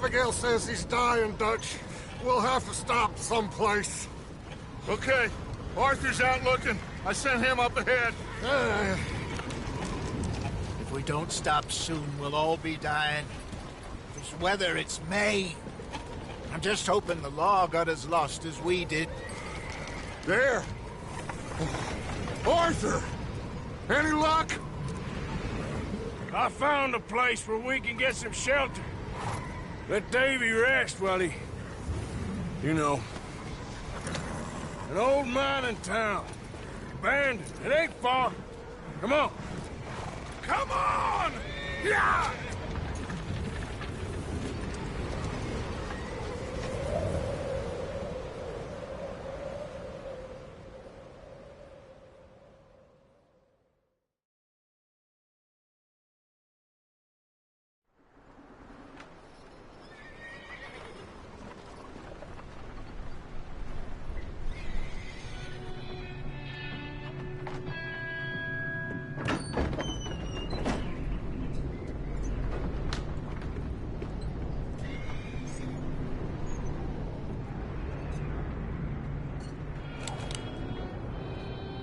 Abigail says he's dying, Dutch. We'll have to stop someplace. Okay. Arthur's out looking. I sent him up ahead. If we don't stop soon, we'll all be dying. This weather, it's May. I'm just hoping the law got as lost as we did. There! Arthur! Any luck? I found a place where we can get some shelter. Let Davy rest while he... You know. An old mining town. Abandoned. It ain't far. Come on. Come on! Yeah!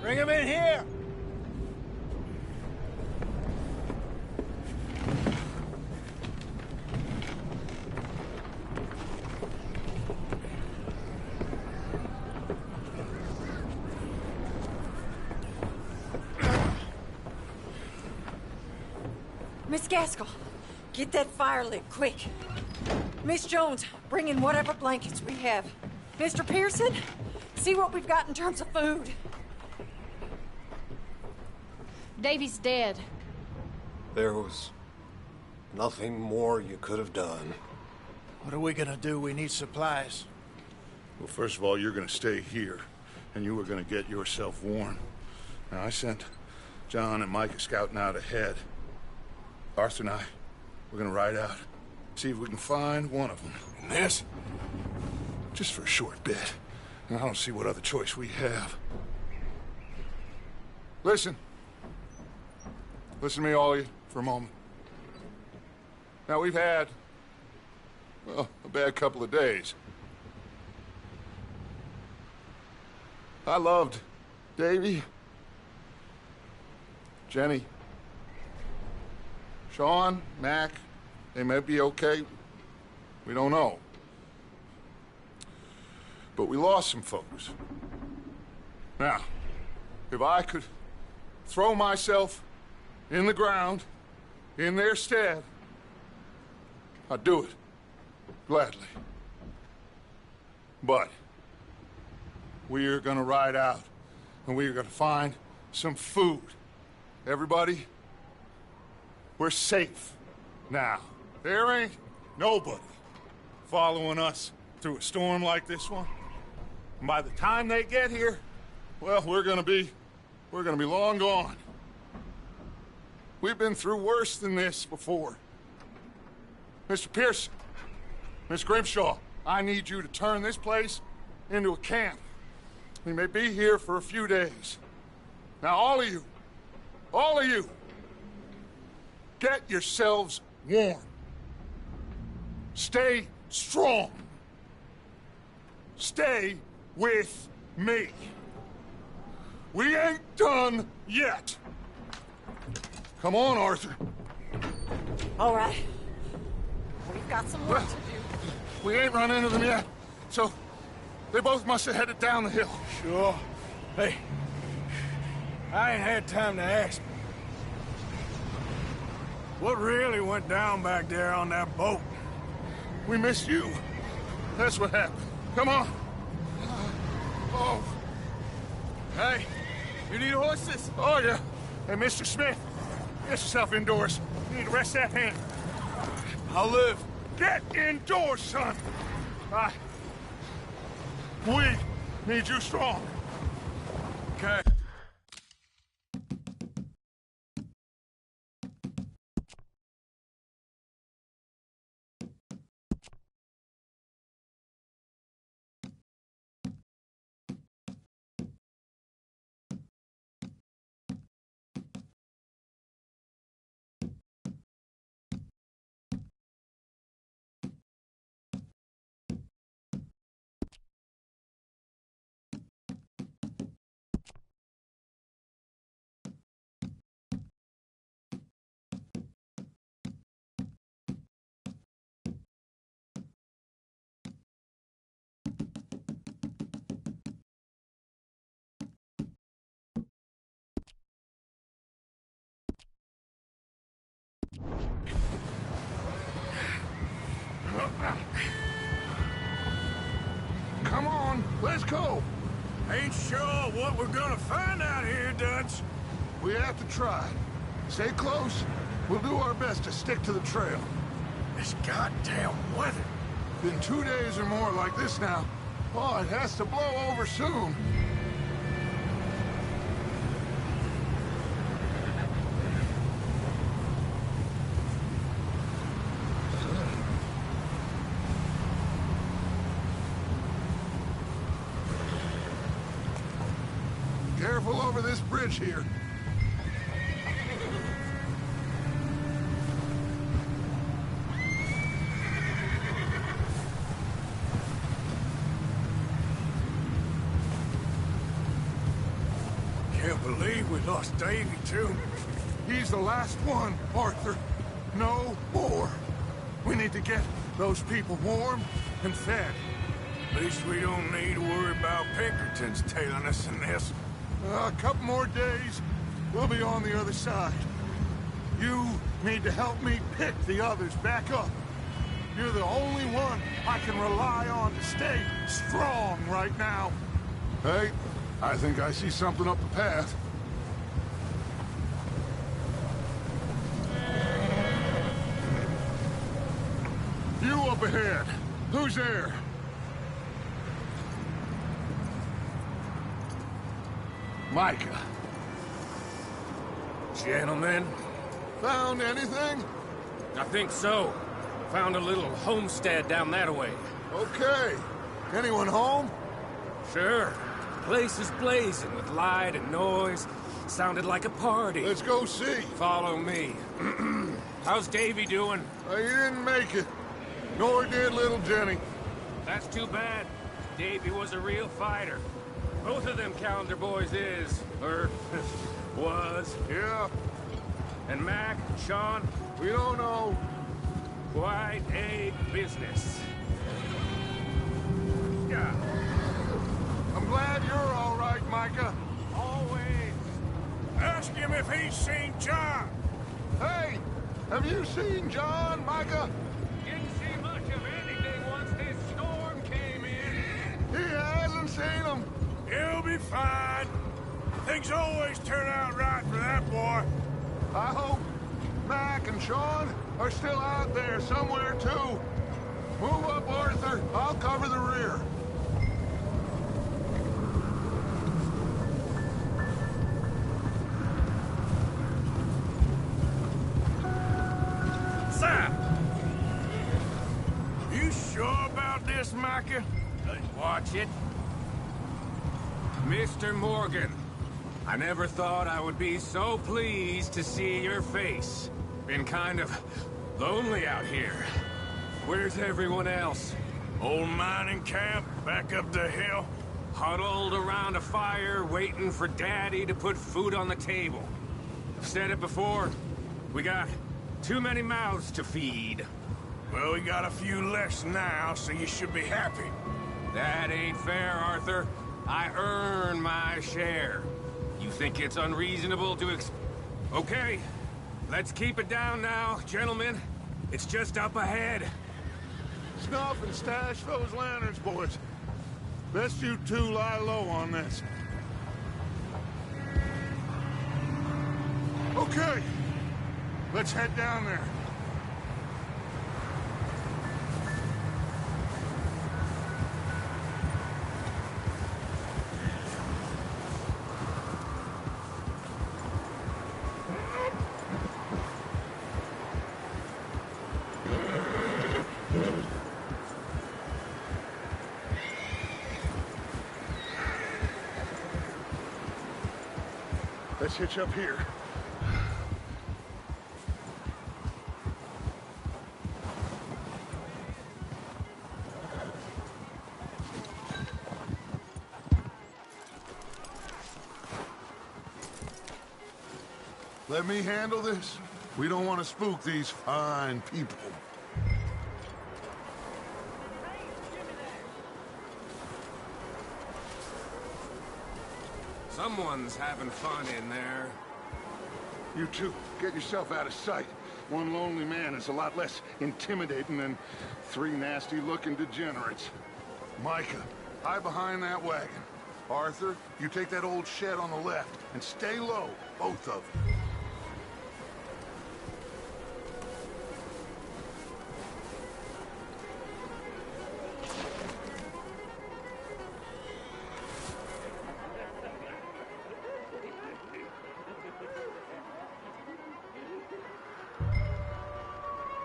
Bring him in here! Miss Gaskell, get that fire lit, quick. Miss Jones, bring in whatever blankets we have. Mr. Pearson, see what we've got in terms of food. Davy's dead. There was nothing more you could have done. What are we gonna do? We need supplies. Well, first of all, you're gonna stay here, and you were gonna get yourself warm. Now, I sent John and Micah scouting out ahead. Arthur and I, we're gonna ride out, see if we can find one of them. And this? Just for a short bit. And I don't see what other choice we have. Listen. Listen to me, all of you, for a moment. Now, we've had, well, a bad couple of days. I loved Davy, Jenny, Sean, Mac. They may be okay. We don't know. But we lost some folks. Now, if I could throw myself in the ground, in their stead, I'd do it, gladly. But we are gonna ride out, and we are gonna find some food. Everybody, we're safe now. There ain't nobody following us through a storm like this one. And by the time they get here, well, we're gonna be long gone. We've been through worse than this before. Mr. Pearson, Miss Grimshaw, I need you to turn this place into a camp. We may be here for a few days. Now, all of you, get yourselves warm. Stay strong. Stay with me. We ain't done yet. Come on, Arthur. All right. We've got some work to do. We ain't run into them yet, so they both must have headed down the hill. Sure. Hey, I ain't had time to ask. What really went down back there on that boat? We missed you. That's what happened. Come on. Oh. Hey, you need horses? Oh, yeah. Hey, Mr. Smith, get yourself indoors. You need to rest that hand. I'll live. Get indoors, son. We need you strong. Okay. Come on, let's go. Ain't sure what we're gonna find out here, Dutch. We have to try. Stay close. We'll do our best to stick to the trail. This goddamn weather. Been 2 days or more like this now. Oh, it has to blow over soon. Careful over this bridge here. Can't believe we lost Davy, too. He's the last one, Arthur. No more. We need to get those people warm and fed. At least we don't need to worry about Pinkertons tailing us in this. A couple more days, we'll be on the other side. You need to help me pick the others back up. You're the only one I can rely on to stay strong right now. Hey, I think I see something up the path. You up ahead. Who's there? Micah. Gentlemen, Found anything? I think so. Found a little homestead down that way. Okay. Anyone home? Sure. Place is blazing with light and noise. Sounded like a party. Let's go see. Follow me. How's Davy doing? He didn't make it. Nor did little Jenny. That's too bad. Davy was a real fighter. Both of them calendar boys is, or was. Yeah, And Mac, Sean, we don't know. quite a business. Yeah, I'm glad you're all right, Micah. always. Ask him if he's seen John. Hey, have you seen John, Micah? Didn't see much of anything once this storm came in. He hasn't seen him. He'll be fine. Things always turn out right for that boy. I hope Mac and Sean are still out there somewhere, too. Move up, Arthur. I'll cover the rear. Sam! You sure about this, Micah? Watch it. Mr. Morgan, I never thought I would be so pleased to see your face. Been kind of lonely out here. Where's everyone else? Old mining camp back up the hill. Huddled around a fire, waiting for Daddy to put food on the table. I've said it before, we got too many mouths to feed. Well, we got a few less now, so you should be happy. That ain't fair, Arthur. I earn my share. You think it's unreasonable to Okay, let's keep it down now, gentlemen. It's just up ahead. Snuff and stash those lanterns, boys. Best you two lie low on this. Okay, let's head down there. Let's hitch up here. Let me handle this. We don't want to spook these fine people. Someone's having fun in there. You two, get yourself out of sight. One lonely man is a lot less intimidating than three nasty-looking degenerates. Micah, hide behind that wagon. Arthur, you take that old shed on the left, and stay low, both of you.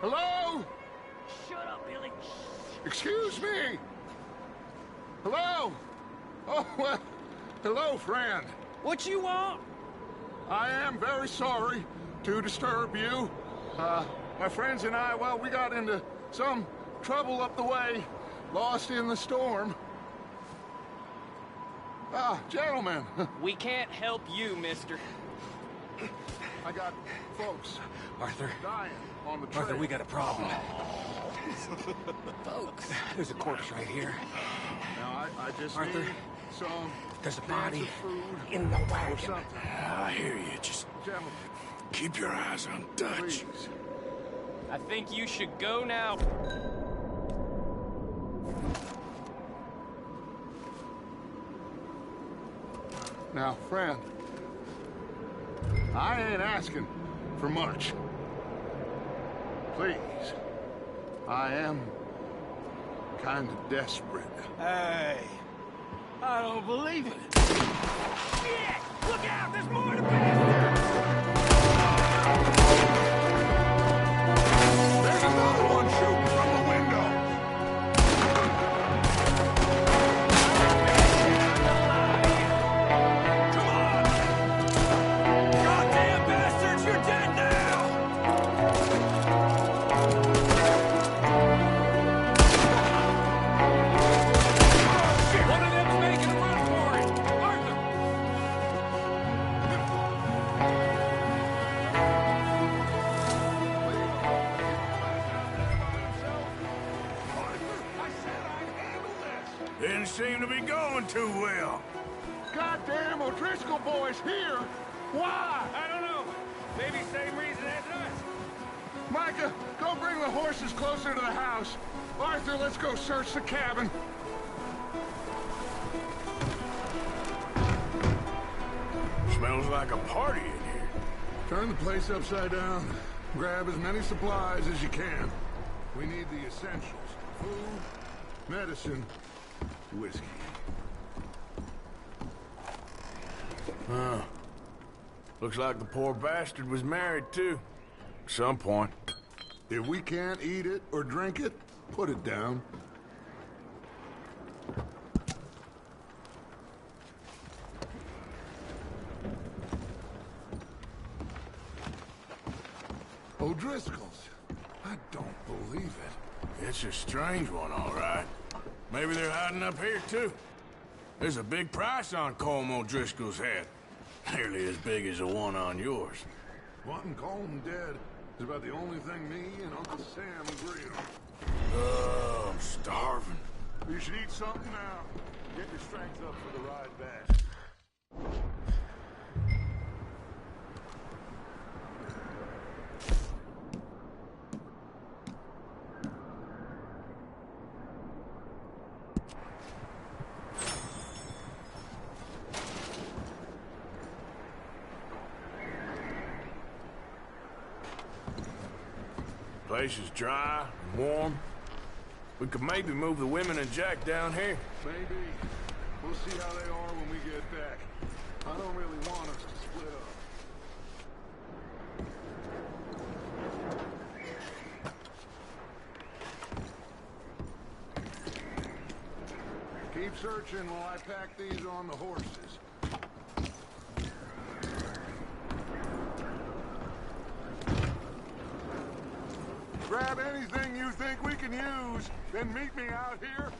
Hello? Shut up, Billy. Excuse me? Hello? Oh, well, hello, friend. What you want? I am very sorry to disturb you. My friends and I, well, we got into some trouble up the way, lost in the storm. Gentlemen. We can't help you, mister. I got folks Arthur. dying on the trail. Arthur, we got a problem. Folks. There's a corpse right here. Now, I just Arthur, need some there's a cans body of food in the or wagon. something. I hear you. Just Gentlemen, keep your eyes on Dutch. please. I think you should go now. Now, friend, I ain't asking for much. Please, I am kind of desperate. Hey, I don't believe it. Shit! Look out! There's more to bastard! There's another one shooting from the window. Come on! Goddamn bastards, you're dead now! One of them's making a run for it! Arthur! I said I'd handle this. Didn't seem to be going too well. Goddamn O'Driscoll boys here. Why? I don't know. Maybe same reason as us. Micah, go bring the horses closer to the house. Arthur, let's go search the cabin. Smells like a party in here. Turn the place upside down. Grab as many supplies as you can. We need the essentials. Food, medicine, whiskey. Huh. Looks like the poor bastard was married, too. At some point. If we can't eat it or drink it, put it down. O'Driscoll's. I don't believe it. It's a strange one, all right. Maybe they're hiding up here, too. There's a big price on Colm O'Driscoll's head. Nearly as big as the one on yours. Wanting Colm dead is about the only thing me and Uncle Sam agree on. Oh, I'm starving. You should eat something now. Get your strength up for the ride back. Place is dry and warm. We could maybe move the women and Jack down here. Maybe. We'll see how they are when we get back. I don't really want us to split up. Keep searching while I pack these on the horses. Grab anything you think we can use, then meet me out here.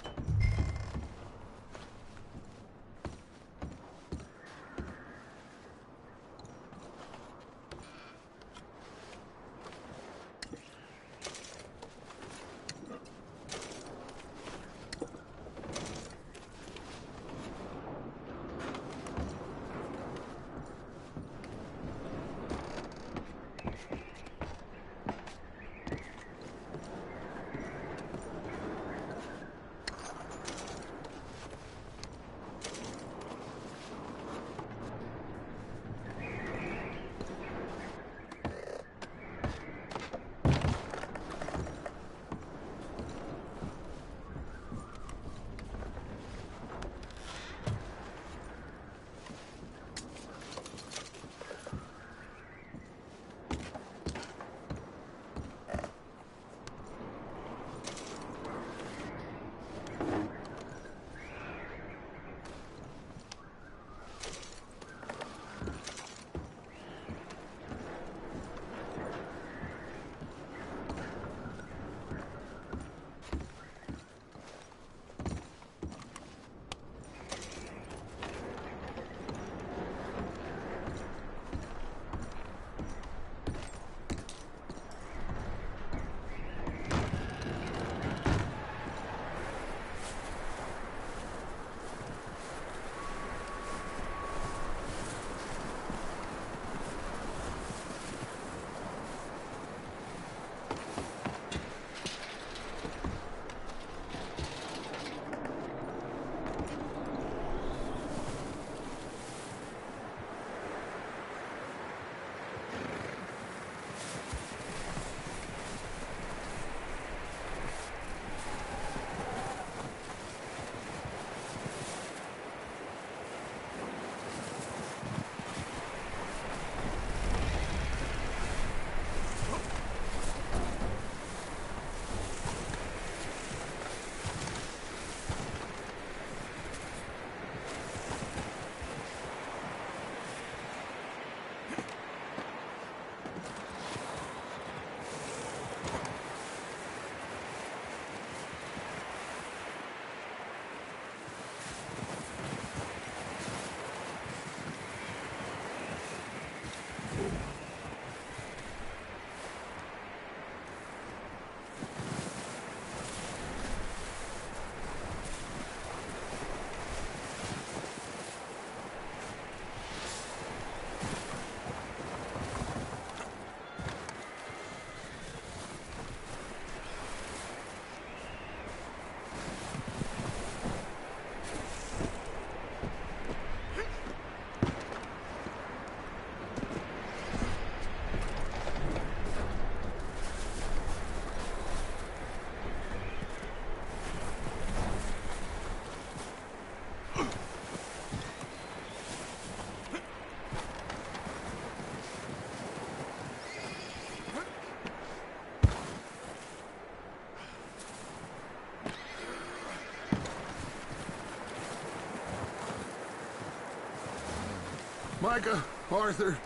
Micah, Arthur,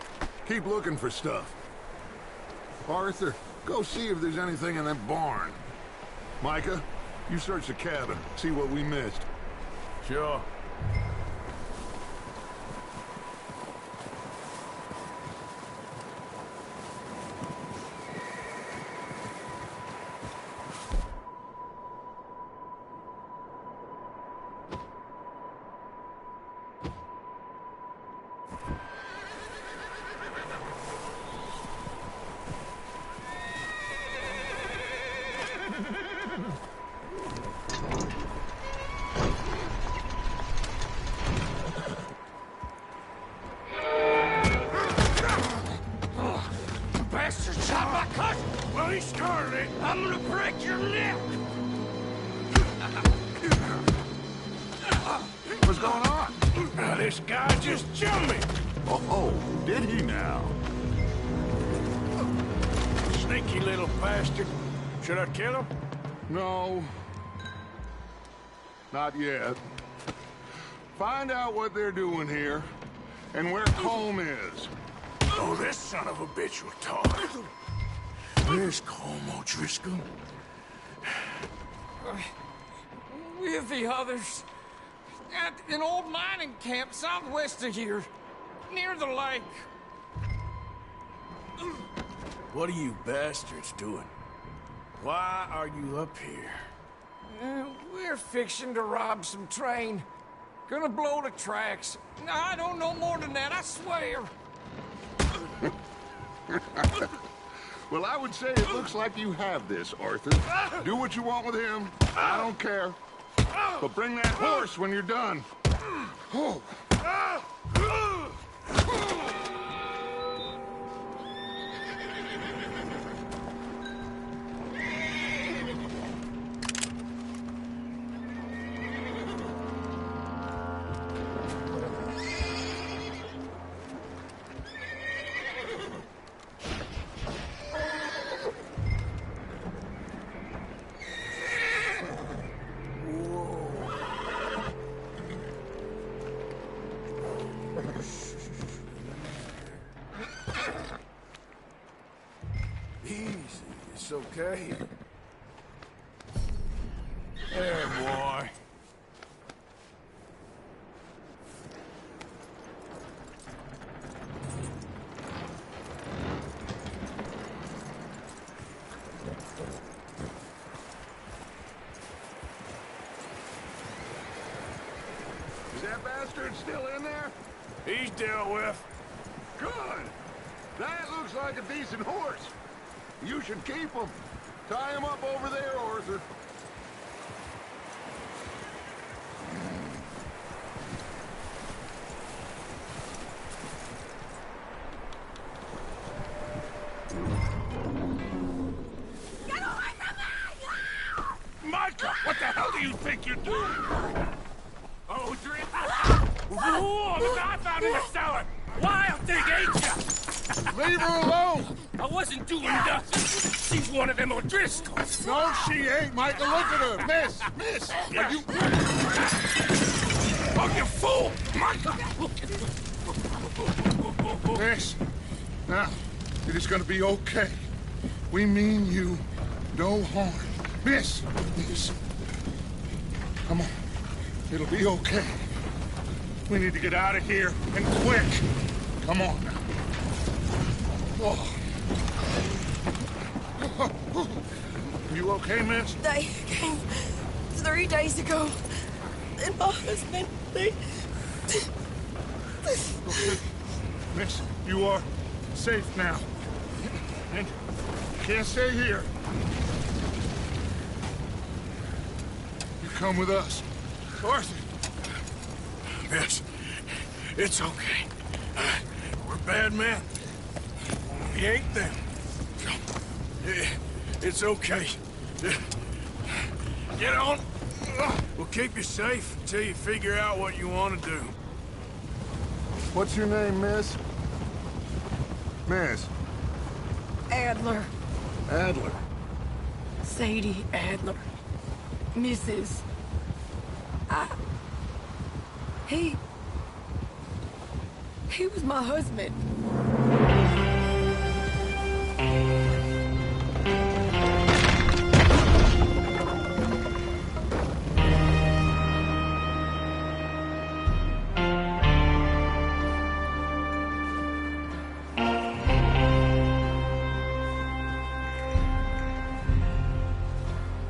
keep looking for stuff. Arthur, go see if there's anything in that barn. Micah, you search the cabin, see what we missed. Sure. Bastard shot my cousin! Well, he started it. I'm gonna break your neck! What's going on? Now, this guy just jumped me. Oh, did he now? Sneaky little bastard. Should I kill him? No. Not yet. Find out what they're doing here, and where Colm is. Oh, this son of a bitch will talk. Where's Colm O'Driscoll? With the others. At an old mining camp southwest of here. Near the lake. What are you bastards doing? Why are you up here? We're fixing to rob some train. Gonna blow the tracks. I don't know more than that, I swear. Well, I would say it looks like you have this, Arthur. Do what you want with him. I don't care. But bring that horse when you're done. Oh. Easy, it's okay. There, boy. Is that bastard still in there? He's dealt with. Good. That looks like a decent horse. You should keep him. Tie him up over there, Arthur. Get away from me! Micah, what the hell do you think you're doing? Oh, drink. Whoa, the guy found in the cellar! Wild thing, ain't ya? Leave her alone! I wasn't doing nothing. She's one of them O'Driscolls. No, she ain't, Micah. Look at her. Miss. Are you... Oh, you fool! Micah! Miss. Now, it is gonna be okay. We mean you no harm. Miss. Come on. It'll be okay. We need to get out of here, and quick. Come on now. Oh. You okay, miss? They came 3 days ago. And my husband, they... Okay. Miss, you are safe now. And you can't stay here. You come with us. Arthur. Yes, it's okay. We're bad men. We ain't them. It's okay. Get on. We'll keep you safe until you figure out what you want to do. What's your name, miss? Miss. Adler. Adler. Sadie Adler. Mrs. He was my husband.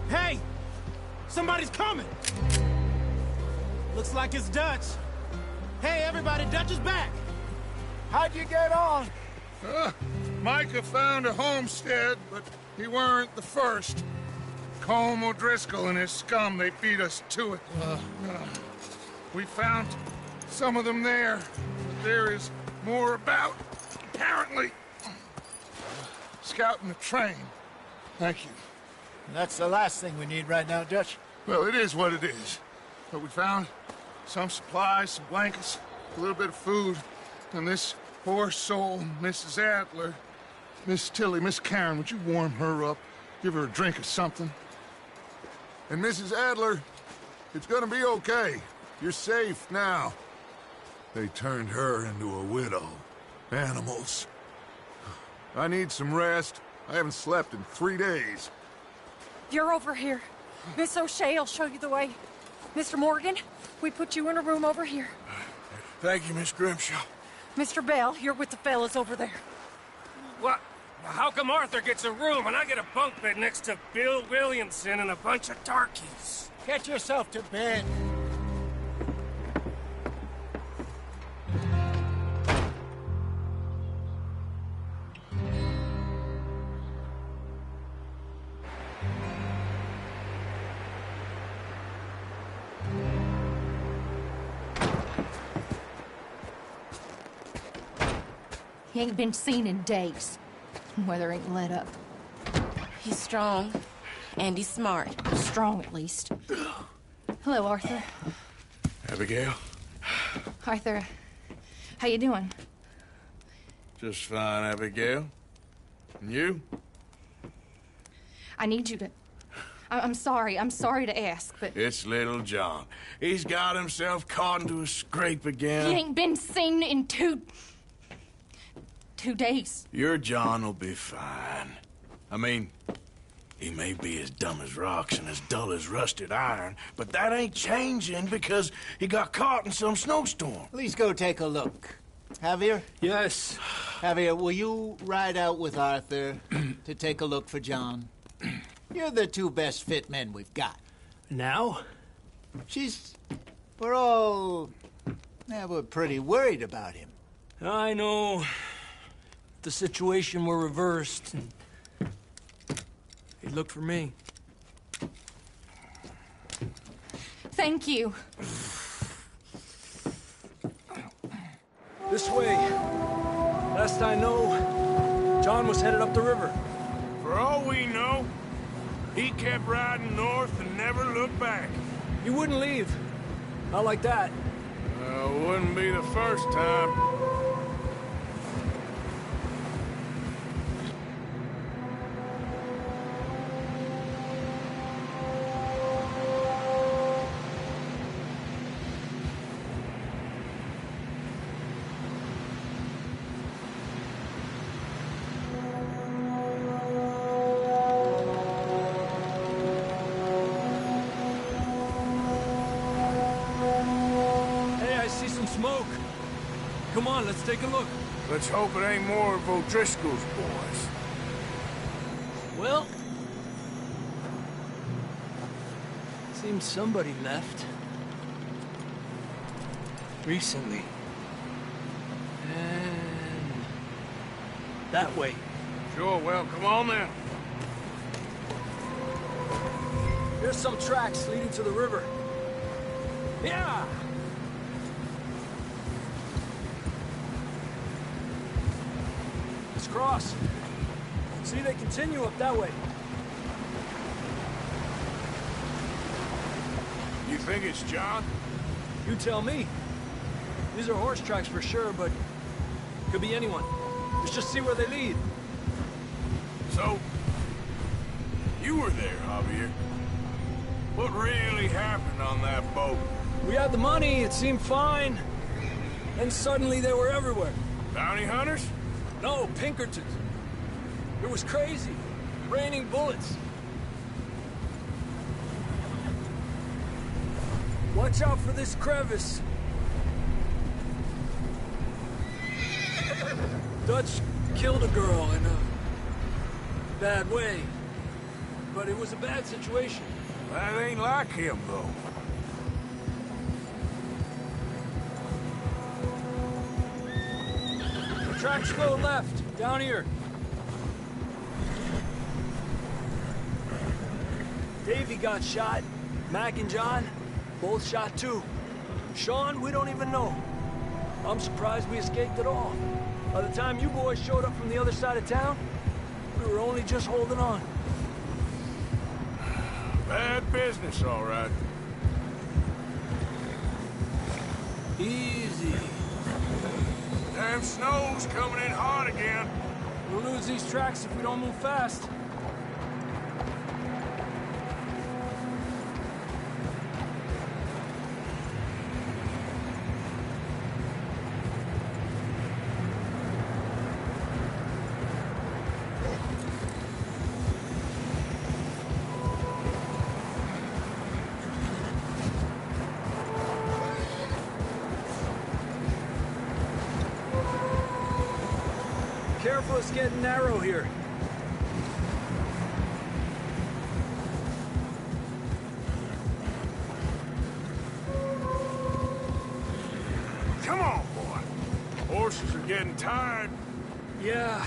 Hey! Somebody's coming! Looks like it's Dutch. Hey, everybody, Dutch is back! How'd you get on? Micah found a homestead, but he weren't the first. Colm O'Driscoll and his scum, they beat us to it. We found some of them there, but there is more about, apparently. Scouting the train. Thank you. That's the last thing we need right now, Dutch. Well, it is what it is. But we found some supplies, some blankets, a little bit of food, and this poor soul, Mrs. Adler. Miss Tilly, Miss Karen, would you warm her up? Give her a drink or something? And Mrs. Adler, it's gonna be okay. You're safe now. They turned her into a widow. Animals. I need some rest. I haven't slept in 3 days. You're over here. Miss O'Shea will show you the way. Mr. Morgan, we put you in a room over here. Thank you, Miss Grimshaw. Mr. Bell, you're with the fellas over there. What? How come Arthur gets a room and I get a bunk bed next to Bill Williamson and a bunch of darkies? Get yourself to bed. He ain't been seen in days. Weather ain't let up. He's strong, and he's smart. Strong, at least. Hello, Arthur. Abigail? Arthur, how you doing? Just fine, Abigail. And you? I need you to... I'm sorry to ask, but... It's little John. He's got himself caught into a scrape again. He ain't been seen in 2 days. Your John will be fine. I mean, he may be as dumb as rocks and as dull as rusted iron, but that ain't changing because he got caught in some snowstorm. Please go take a look. Javier? Yes. Javier, will you ride out with Arthur to take a look for John? You're the 2 best fit men we've got. Now? We're pretty worried about him. I know. The situation were reversed, and he'd look for me. Thank you. This way. Last I know, John was headed up the river. For all we know, he kept riding north and never looked back. He wouldn't leave. Not like that. Wouldn't be the first time. Smoke. Come on, let's take a look. Let's hope it ain't more of O'Driscoll's boys. Well, seems somebody left. Recently. And that way. Sure, well, come on then. There's some tracks leading to the river. Yeah! Let's cross. See, they continue up that way. You think it's John? You tell me. These are horse tracks for sure, but could be anyone. Let's just see where they lead. So, you were there, Javier. What really happened on that boat? We had the money, it seemed fine. And suddenly they were everywhere. Bounty hunters? No, Pinkertons. It was crazy. Raining bullets. Watch out for this crevice. Dutch killed a girl in a bad way. But it was a bad situation. That ain't like him, though. The tracks go left, down here. Davey got shot. Mac and John, both shot too. Sean, we don't even know. I'm surprised we escaped at all. By the time you boys showed up from the other side of town, we were only just holding on. Bad business, all right. Easy. Damn snow's coming in hard again. We'll lose these tracks if we don't move fast. Careful, it's getting narrow here. Come on, boy. Horses are getting tired. Yeah,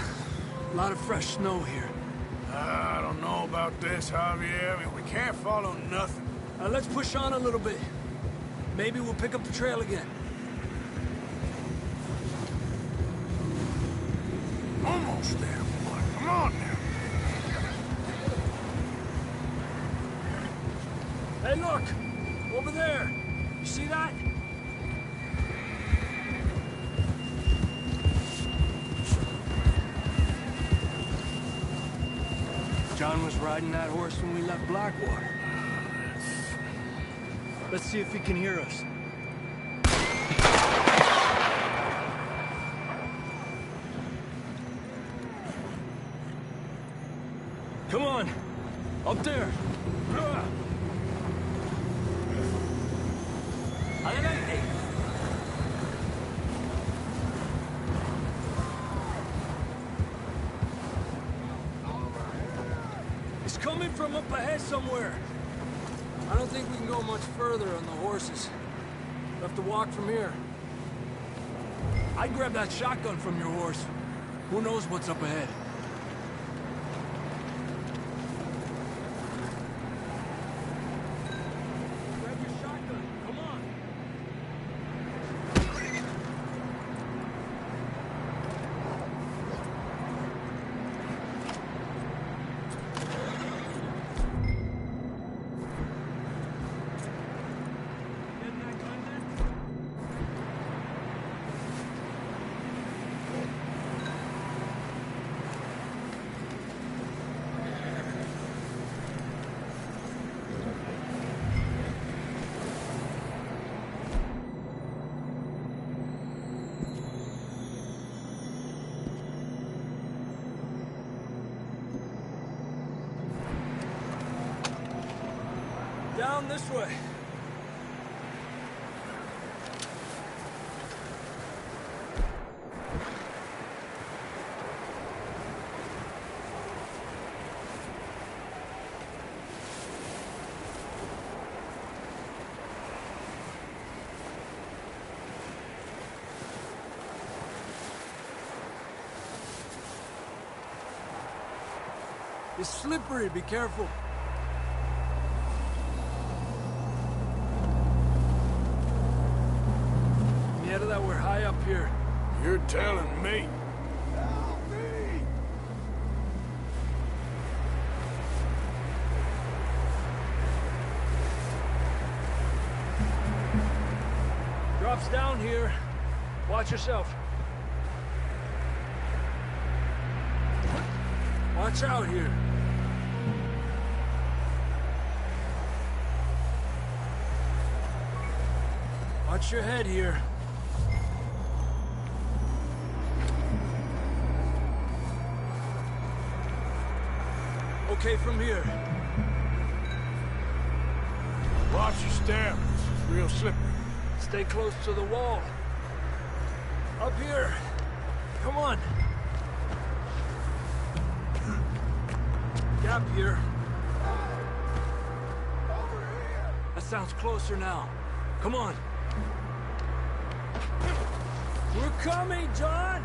a lot of fresh snow here. I don't know about this, Javier. I mean, we can't follow nothing. Let's push on a little bit. Maybe we'll pick up the trail again. Almost there, boy. Come on now. Hey, look! Over there! You see that? John was riding that horse when we left Blackwater. Let's see if he can hear us. Come on! Up there! Adelante! It's coming from up ahead somewhere. I don't think we can go much further on the horses. We'll have to walk from here. I'd grab that shotgun from your horse. Who knows what's up ahead? Grab your shotgun. Come on. Getting that gun then? Down this way. It's slippery, be careful. Yeah, that we're high up here. You're telling me. Drops down here. Watch yourself. Watch out here. Watch your head here. Okay from here. Watch your step. This is real slippery. Stay close to the wall. Up here. Come on. Gap here. That sounds closer now. Come on. We're coming, John!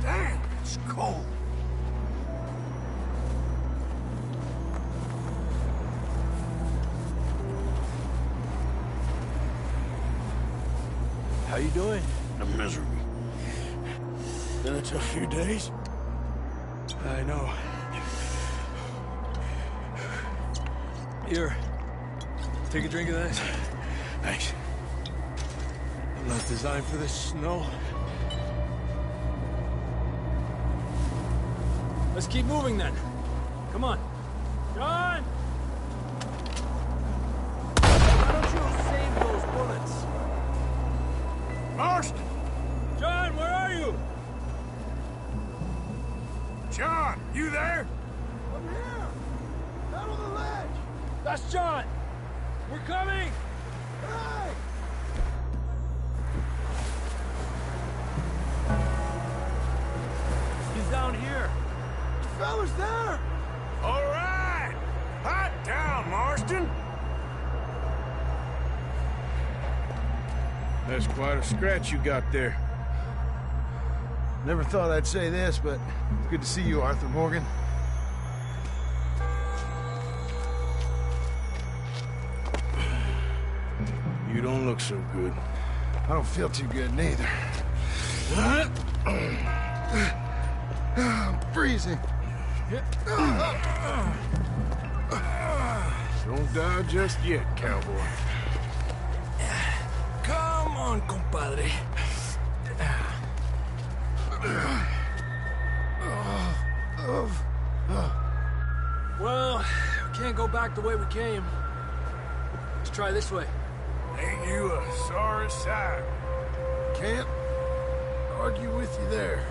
Damn, it's cold. How you doing? I'm miserable. Been a tough few days. I know. Here. Take a drink of that. Thanks. I'm not designed for this snow. Let's keep moving then. Come on. John! Why don't you save those bullets? Marston! John, where are you? John, you there? I'm here! Down on the ledge! That's John! We're coming! Hey! He's down here! The fella's there! All right! Hot down, Marston! That's quite a scratch you got there. Never thought I'd say this, but it's good to see you, Arthur Morgan. You don't look so good. I don't feel too good, neither. I'm freezing. Don't die just yet, cowboy. Come on, compadre. Well, we can't go back the way we came. Let's try this way. Ain't you a sorry sight? Can't argue with you there.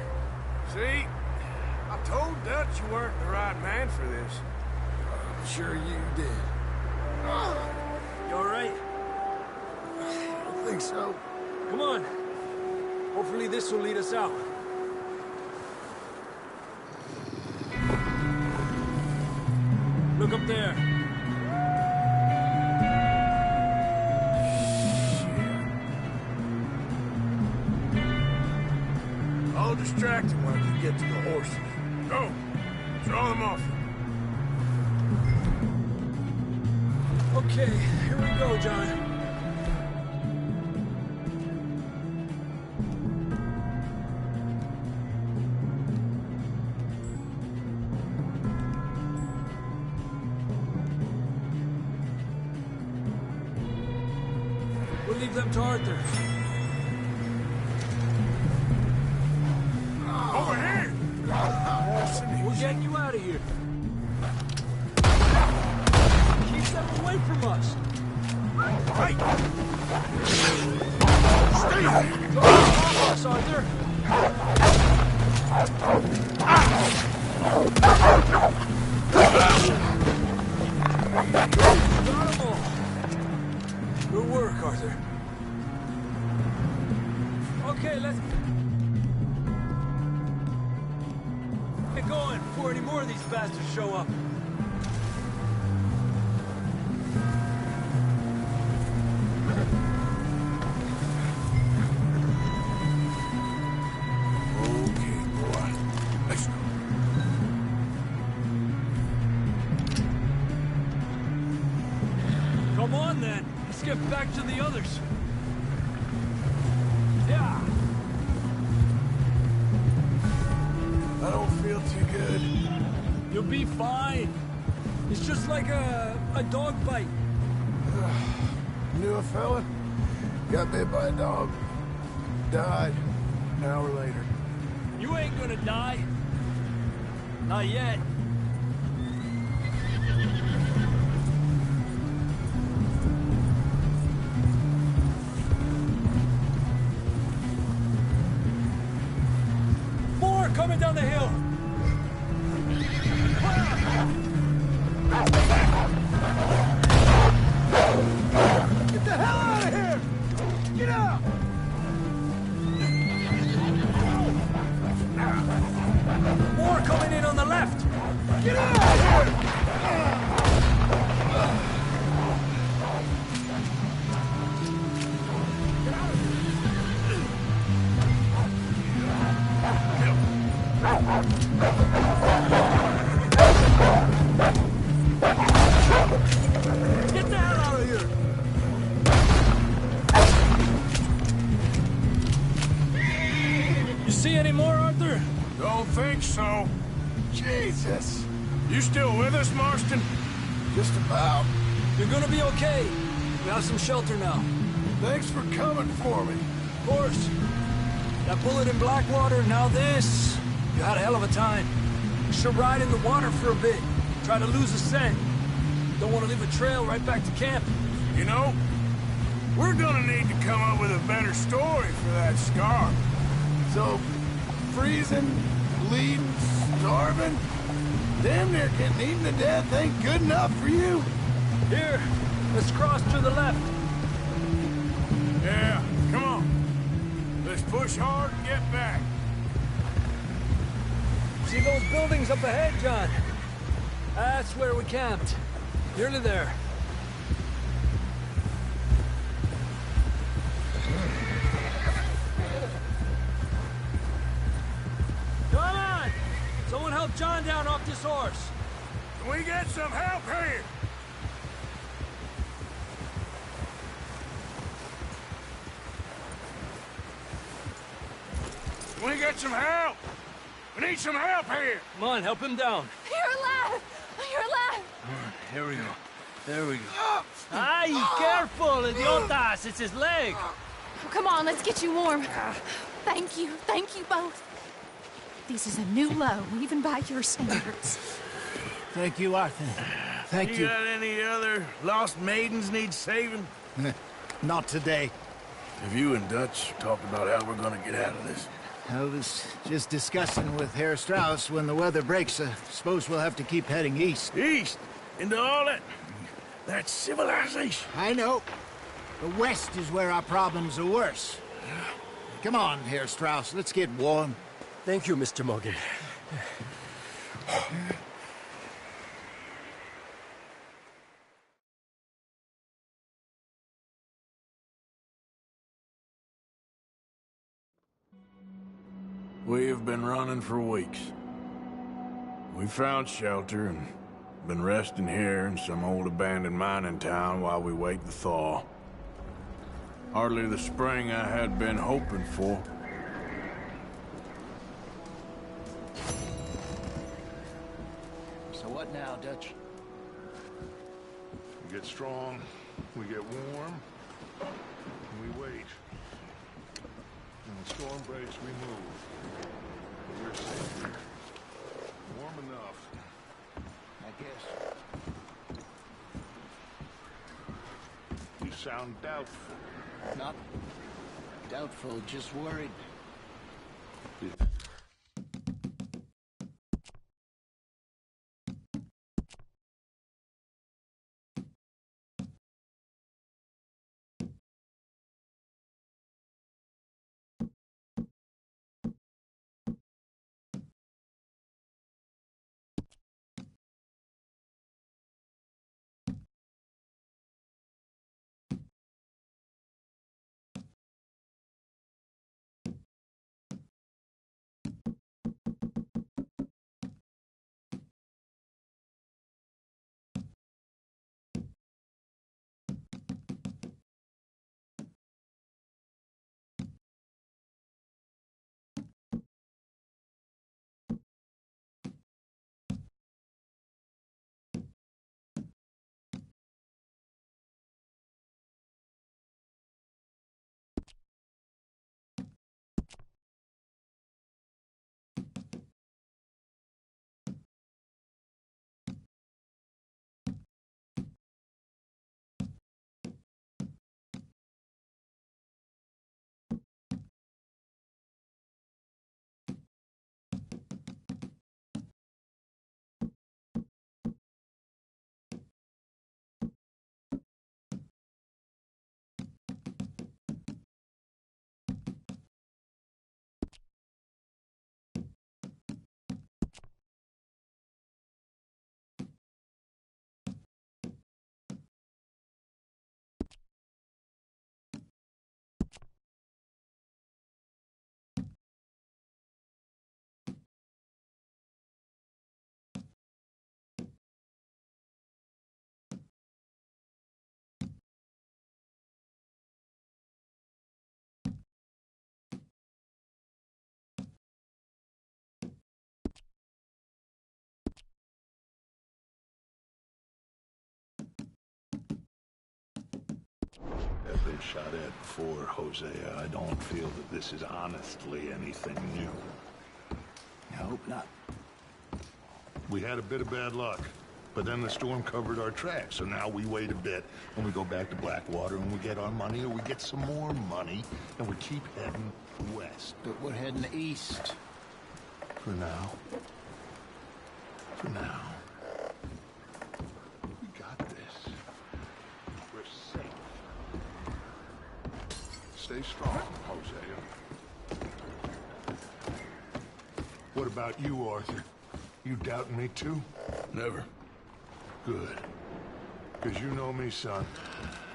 See? I told Dutch you weren't the right man for this. I'm sure you did. You all right? I don't think so. Come on. Hopefully this will lead us out. Look up there. I'll distract him when you get to the horses. Go! Draw them off. Okay, here we go, John. We'll leave them to Arthur. Over here! We're getting you out of here. Keep them away from us. Right! Stay there! Don't off us, Arthur! Got them all. Good work, Arthur. Okay, let's get going before any more of these bastards show up. Okay, boy. Let's go. Come on, then. Let's get back to the others. Yeah. I don't feel too good. You'll be fine. It's just like a dog bite. Knew a fella? Got bit by a dog. Died an hour later. You ain't gonna die. Not yet. Get the hell out of here! Get out! More coming in on the left! Get out of here! Get the hell out of here! You see any more, Arthur? Don't think so. Jesus! You still with us, Marston? Just about. You're gonna be okay. We have some shelter now. Thanks for coming for me. Of course. That bullet in Blackwater, now this. You had a hell of a time. You should ride in the water for a bit. Try to lose a scent. Don't want to leave a trail right back to camp. You know, we're gonna need to come up with a better story for that scar. So, freezing, bleeding, starving, damn near getting eaten to death ain't good enough for you? Here, let's cross to the left. Yeah, come on. Let's push hard and get back. See those buildings up ahead, John? That's where we camped. Nearly there. Come on! Someone help John down off this horse. Can we get some help here? Can we get some help? We need some help here. Come on, help him down. You're alive! You're alive! Here we go. There we go. Ay, careful, idiotas! It's his leg! Oh, come on, let's get you warm. Thank you both. This is a new low, even by your standards. Thank you, Arthur. Thank you. got any other lost maidens need saving? Not today. Have you and Dutch talked about how we're gonna get out of this? I was just discussing with Herr Strauss when the weather breaks. I suppose we'll have to keep heading east. East? Into all that civilization. I know. The west is where our problems are worse. Come on, Herr Strauss, let's get warm. Thank you, Mr. Morgan. We've been running for weeks. We found shelter and been resting here in some old abandoned mining town while we wait the thaw. Hardly the spring I had been hoping for. So what now, Dutch? We get strong, we get warm, and we wait. When the storm breaks, we move. But we're safe here. Warm enough. I guess. You sound doubtful. Not doubtful, just worried. shot at before, Hosea. I don't feel that this is honestly anything new. I hope not. We had a bit of bad luck, but then the storm covered our tracks, so now we wait a bit, and we go back to Blackwater, and we get our money, or we get some more money, and we keep heading west. But we're heading east. For now. For now. We got this. We're safe. Stay strong, Hosea. What about you, Arthur? You doubting me too? Never. Good. Because you know me, son.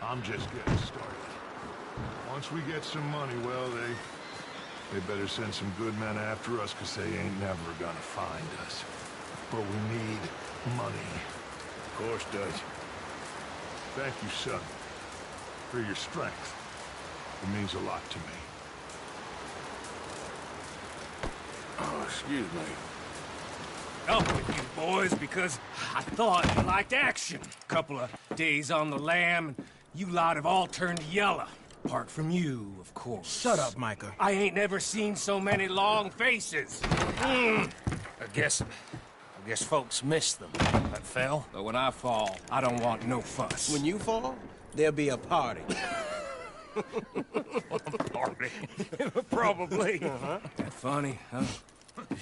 I'm just getting started. Once we get some money, well, they better send some good men after us, because they ain't never gonna find us. But we need money. Of course, Dutch. Thank you, son, for your strength. It means a lot to me. Oh, excuse me. Up with you boys because I thought you liked action. Couple of days on the lam, and you lot have all turned yellow. Apart from you, of course. Shut up, Micah. I ain't never seen so many long faces. I guess folks miss them. That fell. But when I fall, I don't want no fuss. When you fall, there'll be a party. Party? Probably. That funny, huh?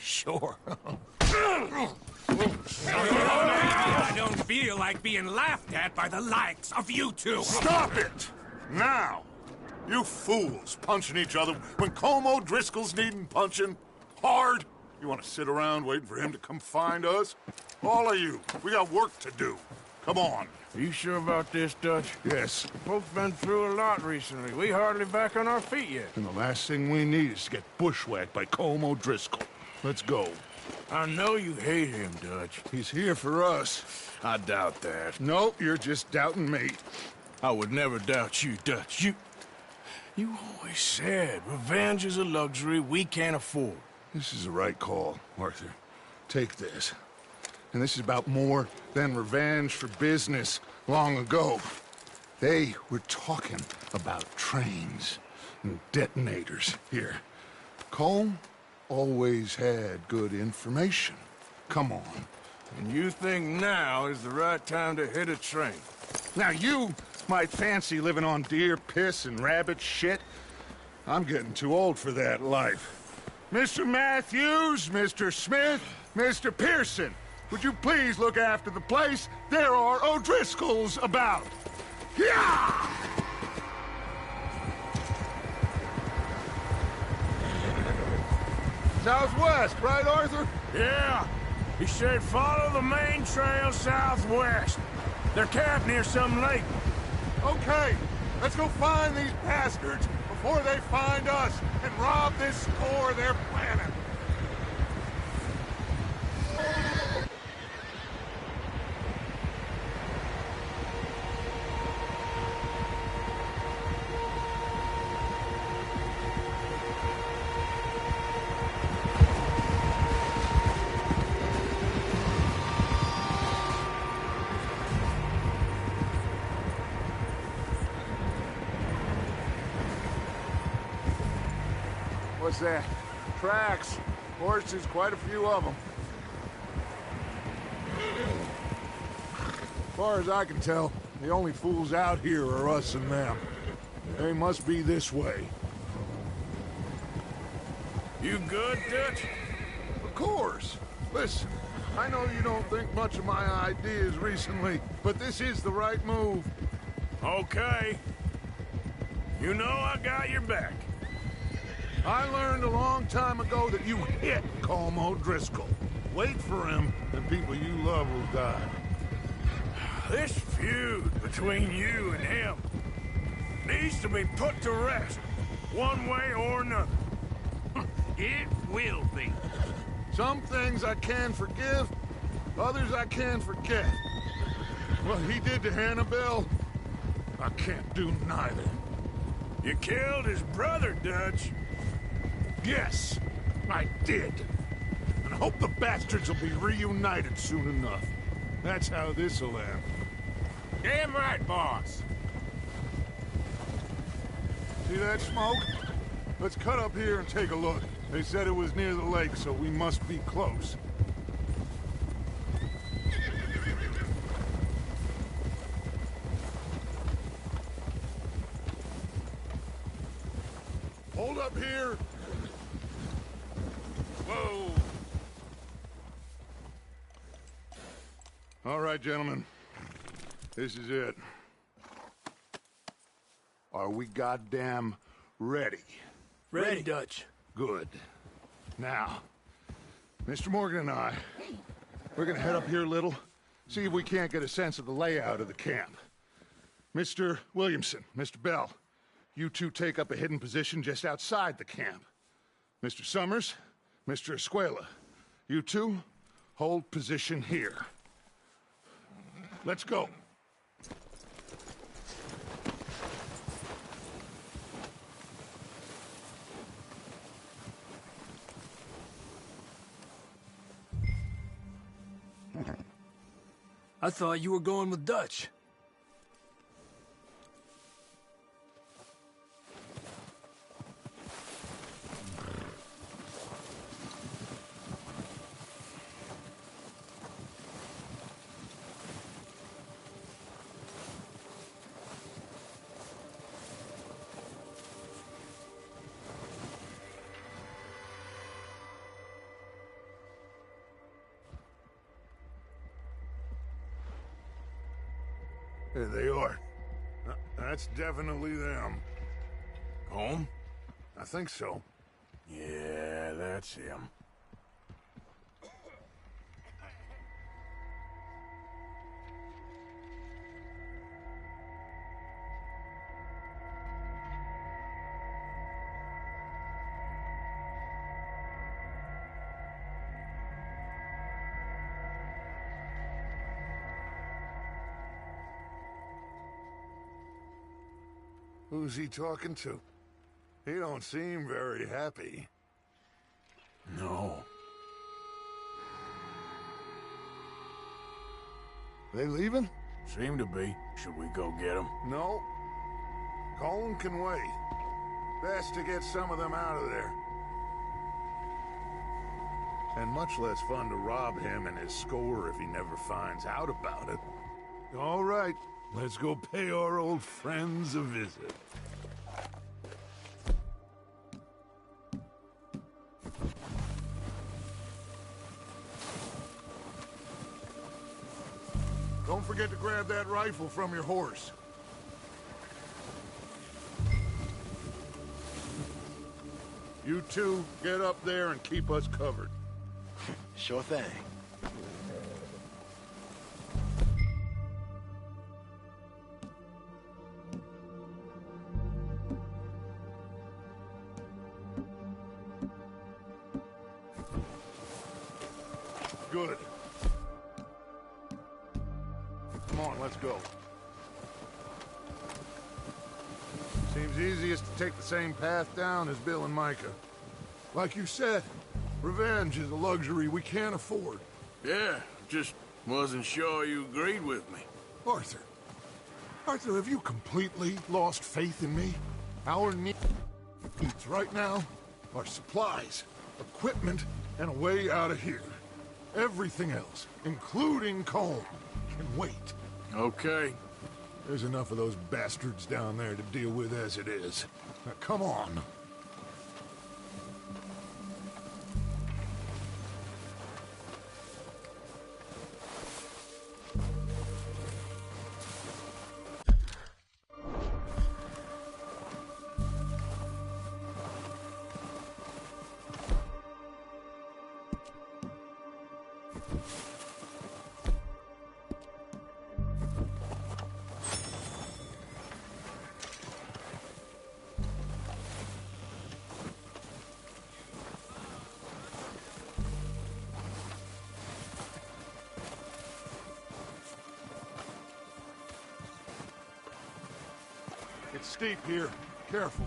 Sure. I don't feel like being laughed at by the likes of you two. Stop it! Now! You fools punching each other when Como Driscoll's needing punching hard. You want to sit around waiting for him to come find us? All of you, we got work to do. Come on. Are you sure about this, Dutch? Yes. Both been through a lot recently. We hardly back on our feet yet. And the last thing we need is to get bushwhacked by Como Driscoll. Let's go. I know you hate him, Dutch. He's here for us. I doubt that. No, you're just doubting me. I would never doubt you, Dutch. You always said revenge is a luxury we can't afford. This is the right call, Arthur. Take this. And this is about more than revenge for business long ago. They were talking about trains and detonators here. Colm always had good information. Come on. And you think now is the right time to hit a train? Now you might fancy living on deer piss and rabbit shit. I'm getting too old for that life. Mr. Matthews, Mr. Smith, Mr. Pearson, would you please look after the place? There are O'Driscolls about. Yeah! Southwest, right, Arthur? Yeah. He said follow the main trail southwest. They're camped near some lake. Okay, let's go find these bastards before they find us and rob this store they're planning. What's that? Tracks. Horses, quite a few of them. As far as I can tell, the only fools out here are us and them. They must be this way. You good, Dutch? Of course. Listen, I know you don't think much of my ideas recently, but this is the right move. Okay. You know I got your back. I learned a long time ago that you hit Como Driscoll. Wait for him, and people you love will die. This feud between you and him needs to be put to rest, one way or another. It will be. Some things I can forgive, others I can forget. What he did to Hannibal, I can't do neither. You killed his brother, Dutch. Yes, I did. And I hope the bastards will be reunited soon enough. That's how this'll end. Damn right, boss. See that smoke? Let's cut up here and take a look. They said it was near the lake, so we must be close. Hold up here! Whoa! All right, gentlemen. This is it. Are we goddamn ready? Ready, Dutch. Good. Now, Mr. Morgan and I, we're gonna head up here a little, see if we can't get a sense of the layout of the camp. Mr. Williamson, Mr. Bell, you two take up a hidden position just outside the camp. Mr. Summers, Mr. Escuela, you two hold position here. Let's go. I thought you were going with Dutch. There they are. That's definitely them. Home? I think so. Yeah, that's him. Who's he talking to? He don't seem very happy. No. They leaving? Seem to be. Should we go get him? No. Colin can wait. Best to get some of them out of there. And much less fun to rob him and his score if he never finds out about it. All right, let's go pay our old friends a visit. Don't forget to grab that rifle from your horse. You two, get up there and keep us covered. Sure thing. Good. Come on, let's go. Seems easiest to take the same path down as Bill and Micah. Like you said, revenge is a luxury we can't afford. Yeah, just wasn't sure you agreed with me. Arthur. Arthur, have you completely lost faith in me? Our needs right now are supplies, equipment, and a way out of here. Everything else, including Colm, can wait. Okay. There's enough of those bastards down there to deal with as it is. Now, come on. It's steep here. Careful.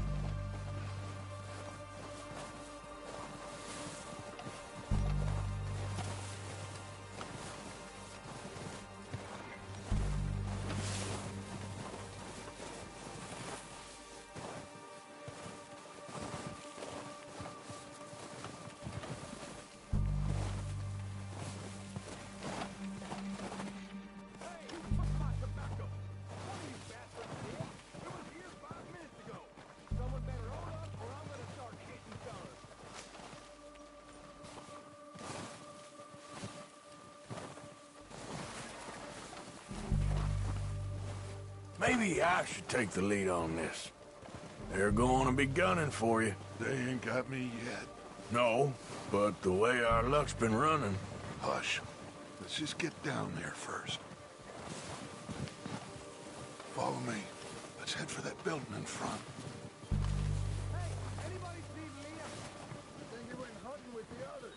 Maybe I should take the lead on this. They're going to be gunning for you. They ain't got me yet. No, but the way our luck's been running... Hush. Let's just get down there first. Follow me. Let's head for that building in front. Hey, anybody see Liam? I think he went hunting with the others.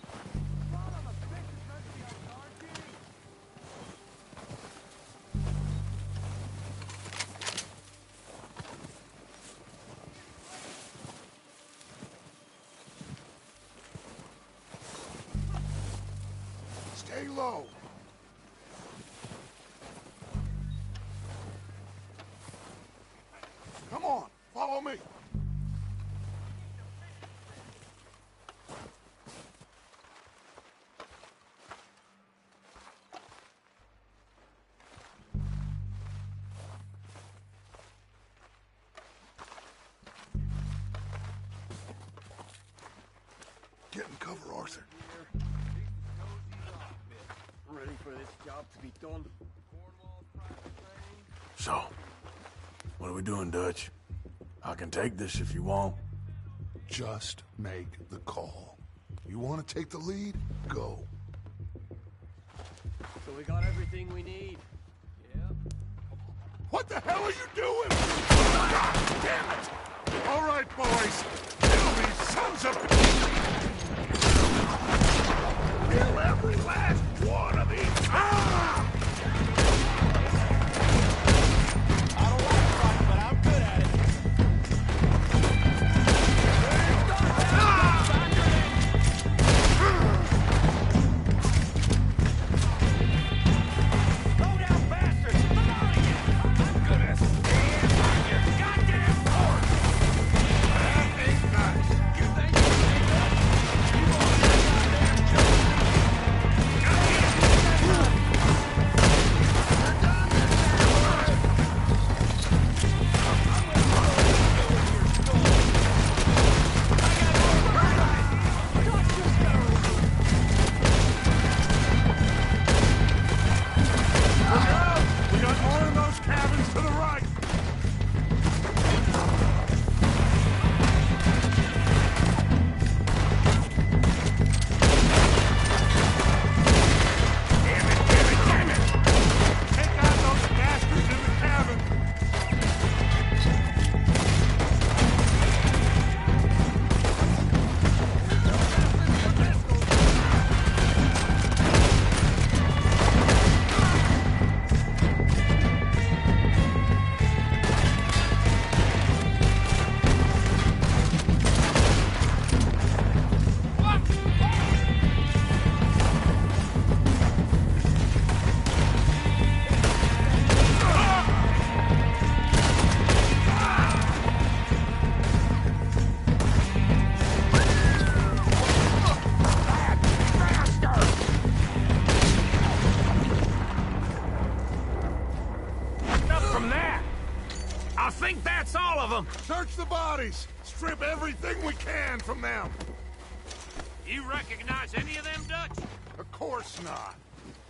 Son of a bitch, it's not the outside kitty. Stay low. Come on, follow me. Get in cover, Arthur. Ready for this job to be done. So, what are we doing, Dutch? I can take this if you want. Just make the call. You want to take the lead? Go. So we got everything we need. Yeah. What the hell are you doing? God damn it! All right, boys. Kill these sons of... Kill every last one of these... Ah! I don't like fighting, but I'm good at it. Go down, bastards! Come on again! I'm gonna stand by your goddamn horse! That ain't nice. You think you ain't that? You want that goddamn We got more in those cabins to the right. Damn it! Take out those bastards in the cabin. Up from that! I think that's all of them! Search the bodies. Strip everything we can from them. You recognize any of them, Dutch? Of course not.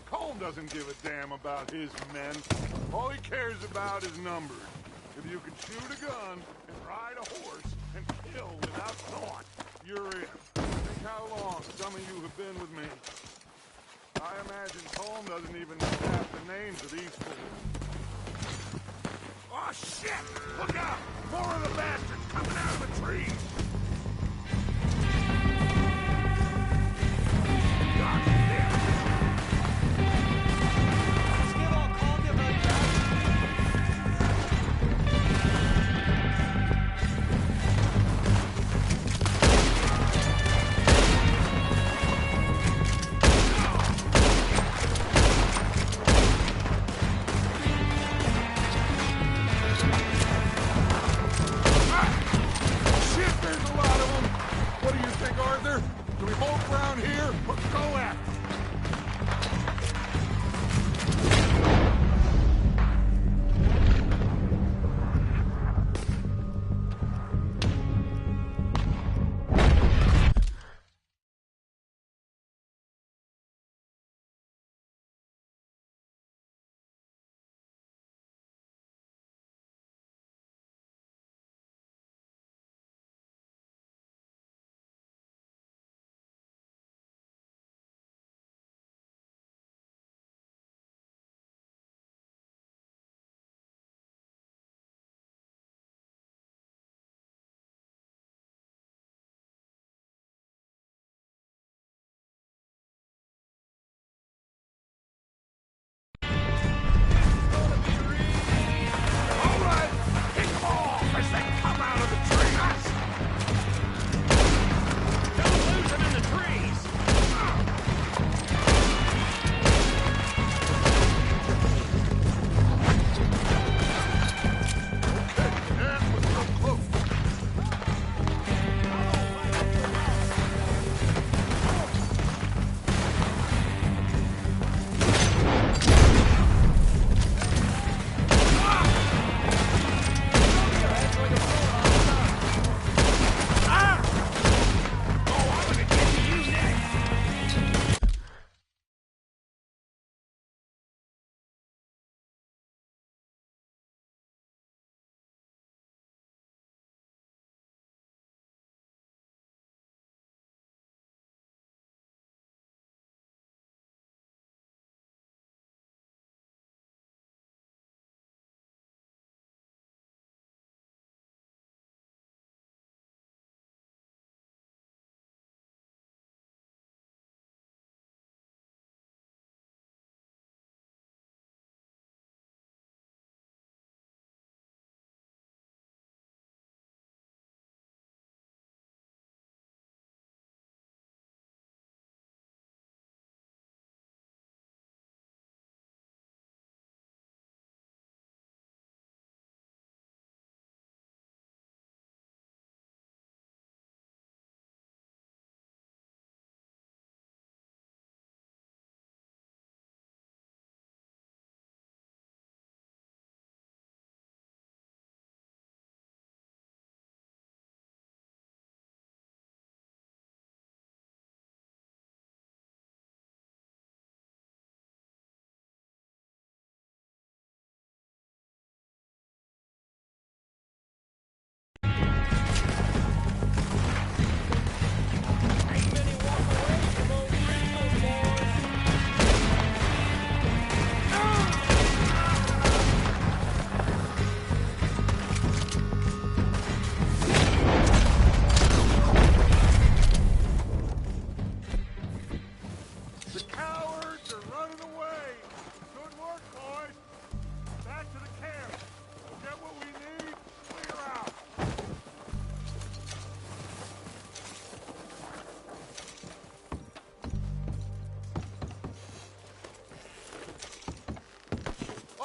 Colm doesn't give a damn about his men. All he cares about is numbers. If you can shoot a gun and ride a horse and kill without thought, you're in. Think how long some of you have been with me. I imagine Colm doesn't even know half the names of these fools. Oh, shit! Look out! More of the bastards coming out of the trees! God damn it! Still all calm you about that? Shit, there's a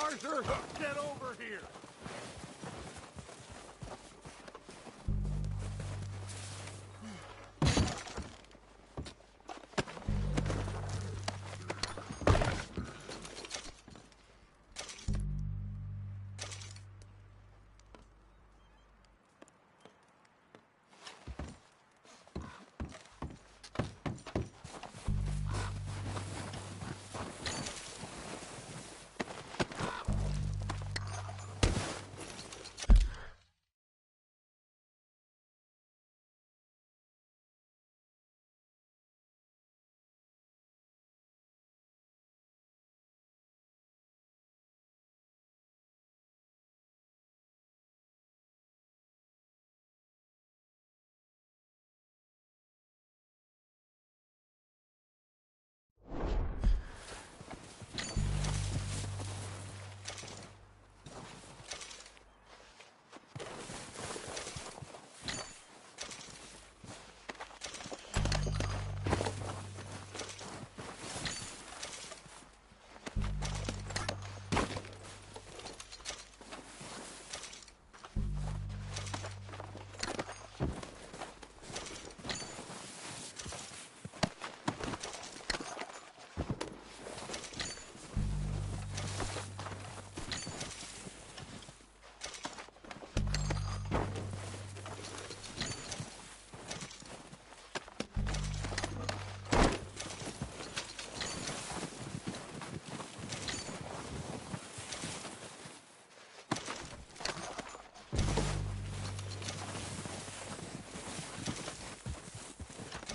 Arthur! Get over here!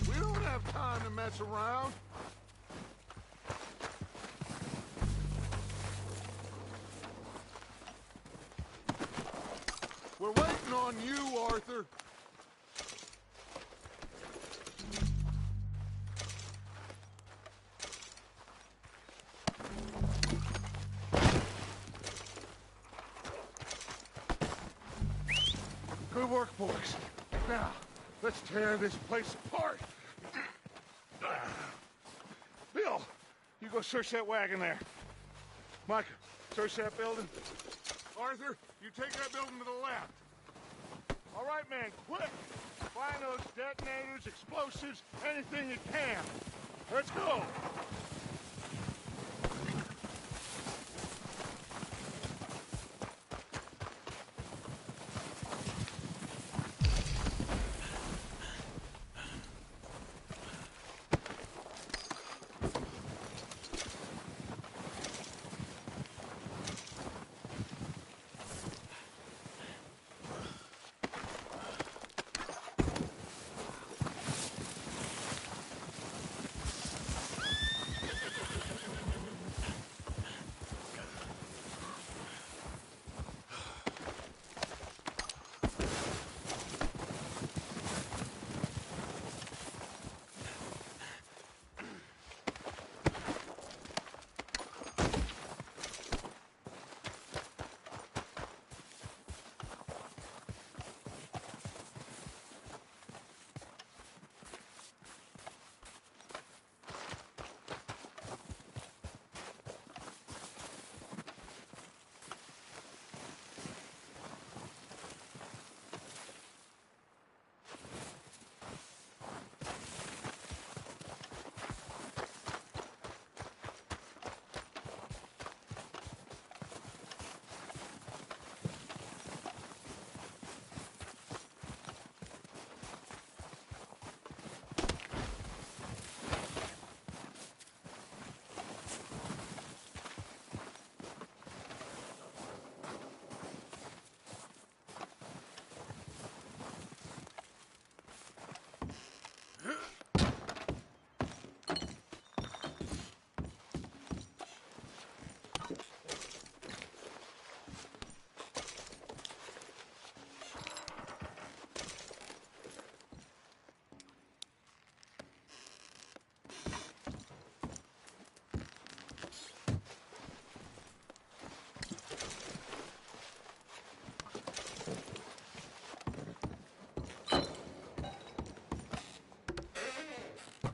We don't have time to mess around. We're waiting on you, Arthur. Good work, boys. Now, let's tear this place apart. Bill, you go search that wagon there. Micah, search that building. Arthur, you take that building to the left. All right, man, quick! Find those detonators, explosives, anything you can. Let's go!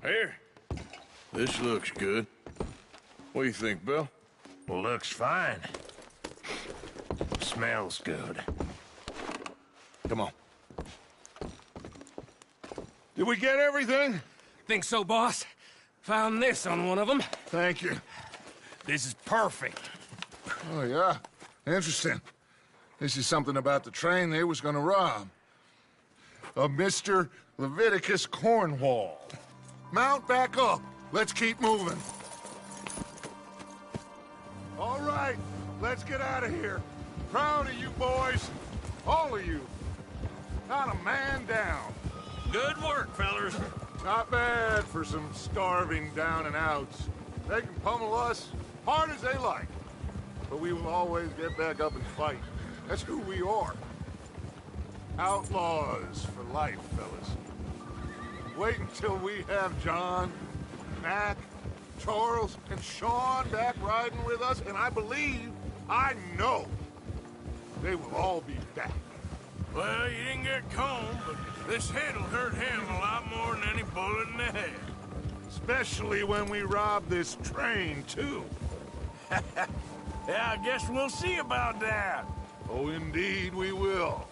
Here. This looks good. What do you think, Bill? Looks fine. Smells good. Come on. Did we get everything? Think so, boss? Found this on one of them. Thank you. This is perfect. Oh, yeah? Interesting. This is something about the train they was gonna rob. A Mr. Leviticus Cornwall. Mount back up. Let's keep moving. All right, let's get out of here. Proud of you boys. All of you. Not a man down. Good work, fellas. Not bad for some starving down and outs. They can pummel us hard as they like. But we will always get back up and fight. That's who we are. Outlaws for life, fellas. Wait until we have John, Mac, Charles, and Sean back riding with us, and I believe, I know, they will all be back. Well, you didn't get Combe, but this hit'll hurt him a lot more than any bullet in the head. Especially when we rob this train, too. Yeah, I guess we'll see about that. Oh, indeed we will.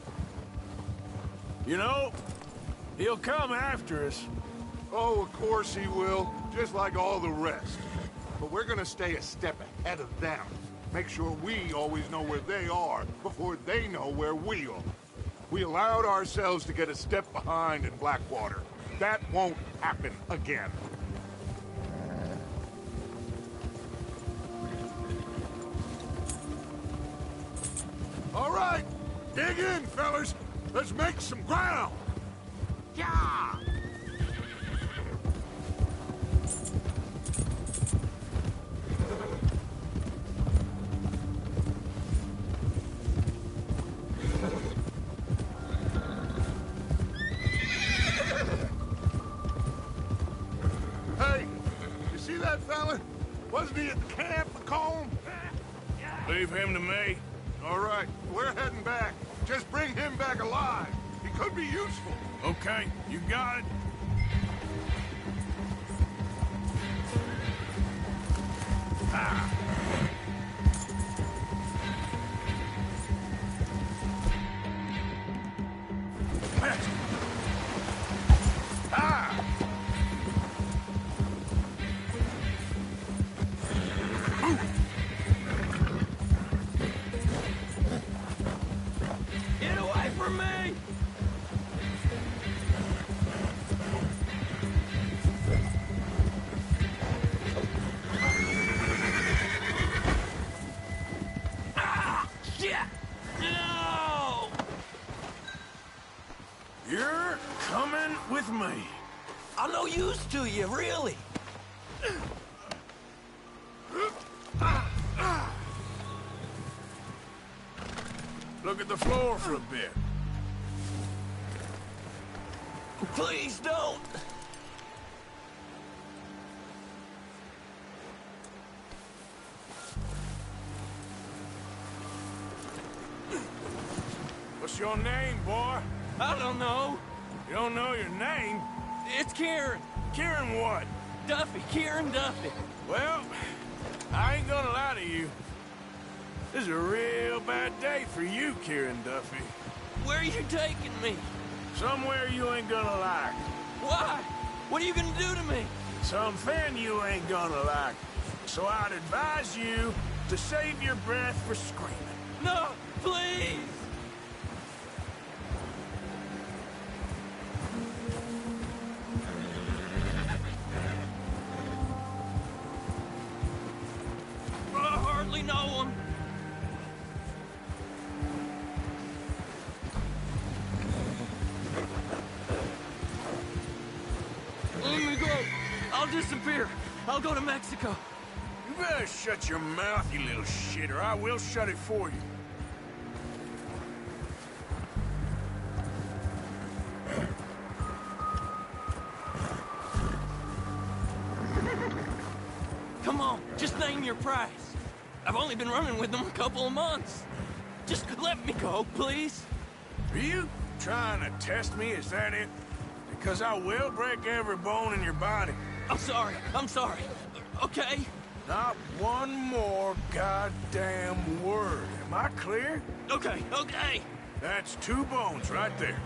You know, he'll come after us. Oh, of course he will, just like all the rest. But we're gonna stay a step ahead of them. Make sure we always know where they are before they know where we are. We allowed ourselves to get a step behind in Blackwater. That won't happen again. All right, dig in, fellas. Let's make some ground. Yeah! Hey, you see that fella? Wasn't he at the camp with Colm? Leave him to me. All right, we're heading back. Just bring him back alive. He could be useful. Okay, you got it. Ah. Ah. Get away from me! Ah! Shit! No! You're coming with me. I'm no use to you, really. Look at the floor for a bit. Please don't. What's your name, boy? I don't know. You don't know your name? It's Kieran. Kieran what? Duffy. Kieran Duffy. Well, I ain't gonna lie to you. This is a real bad day for you, Kieran Duffy. Where are you taking me? Somewhere you ain't gonna like. Why? What are you gonna do to me? Something you ain't gonna like. So I'd advise you to save your breath for screaming. No, please! I hardly know him. Let me go. I'll disappear. I'll go to Mexico. You better shut your mouth, you little shit, or I will shut it for you. Come on, just name your price. I've only been running with them a couple of months. Just let me go, please. Are you trying to test me? Is that it? Because I will break every bone in your body. I'm sorry. Okay? Not one more goddamn word. Am I clear? Okay, okay. That's 2 bones right there.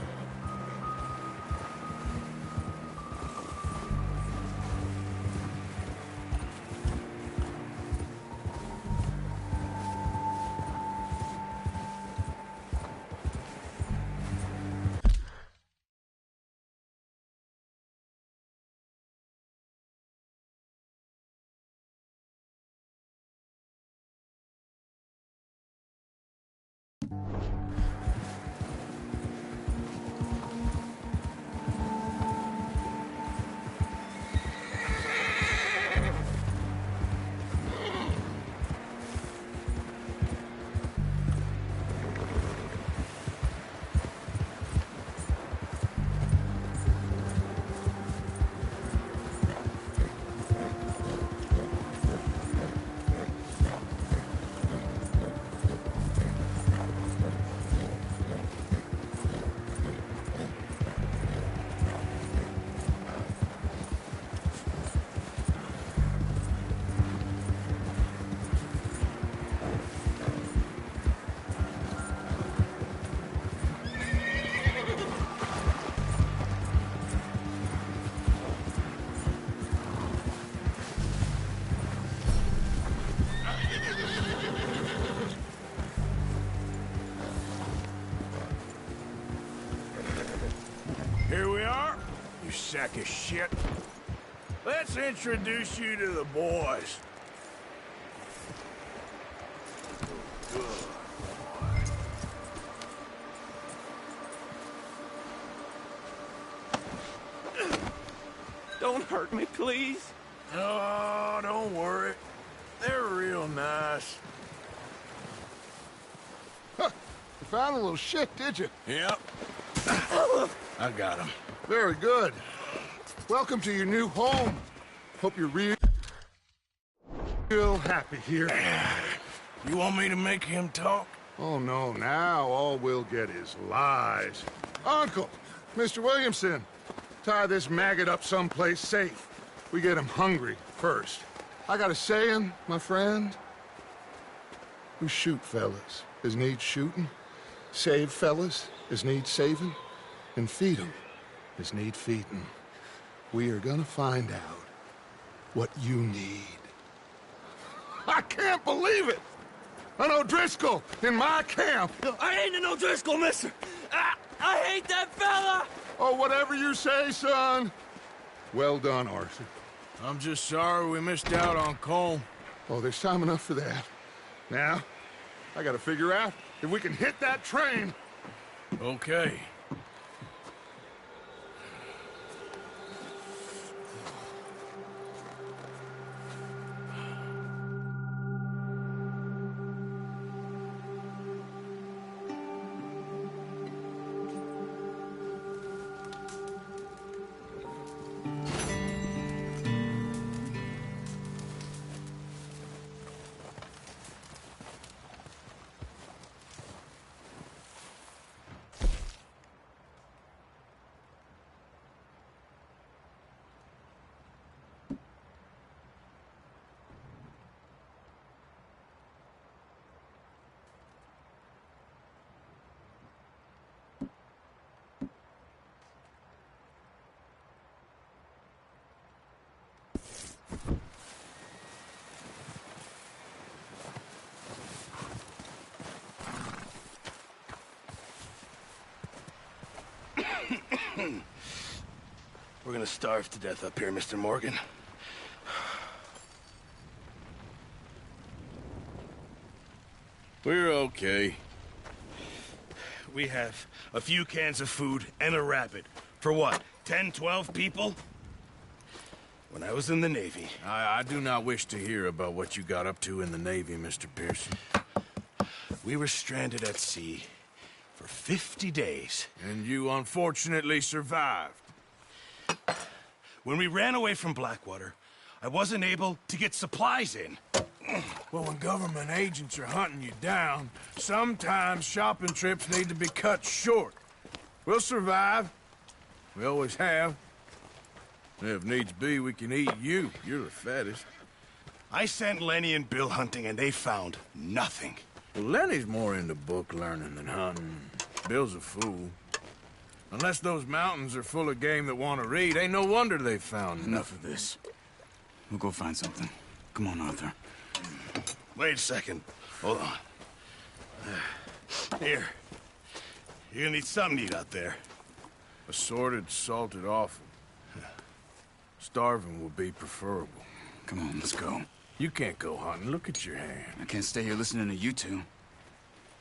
Here we are, you sack of shit. Let's introduce you to the boys. Don't hurt me, please. Oh, don't worry. They're real nice. Huh. You found a little shit, did you? Yep. I got him. Very good. Welcome to your new home. Hope you're real happy here. You want me to make him talk? Oh, no. Now all we'll get is lies. Uncle, Mr. Williamson, tie this maggot up someplace safe. We get him hungry first. I got a saying, my friend. We shoot fellas as need shooting, save fellas as need saving, and feed 'em as need feeding. We are gonna find out what you need. I can't believe it! An O'Driscoll in my camp! I ain't an O'Driscoll, mister! I hate that fella! Oh, whatever you say, son. Well done, Arthur. I'm just sorry we missed out on Colm. Oh, there's time enough for that. Now, I gotta figure out if we can hit that train. Okay. We're gonna starve to death up here, Mr. Morgan. We're okay. We have a few cans of food and a rabbit. For what, 10, 12 people? When I was in the Navy... I do not wish to hear about what you got up to in the Navy, Mr. Pearson. We were stranded at sea for 50 days. And you unfortunately survived. When we ran away from Blackwater, I wasn't able to get supplies in. Well, when government agents are hunting you down, sometimes shopping trips need to be cut short. We'll survive. We always have. If needs be, we can eat you. You're the fattest. I sent Lenny and Bill hunting, and they found nothing. Well, Lenny's more into book learning than hunting. Bill's a fool. Unless those mountains are full of game that want to read, ain't no wonder they found Enough of this. We'll go find something. Come on, Arthur. Wait a second. Hold on. Here. You're gonna need something to eat out there. Assorted, salted offal. Starving will be preferable. Come on, let's go. You can't go hunting. Look at your hand. I can't stay here listening to you two.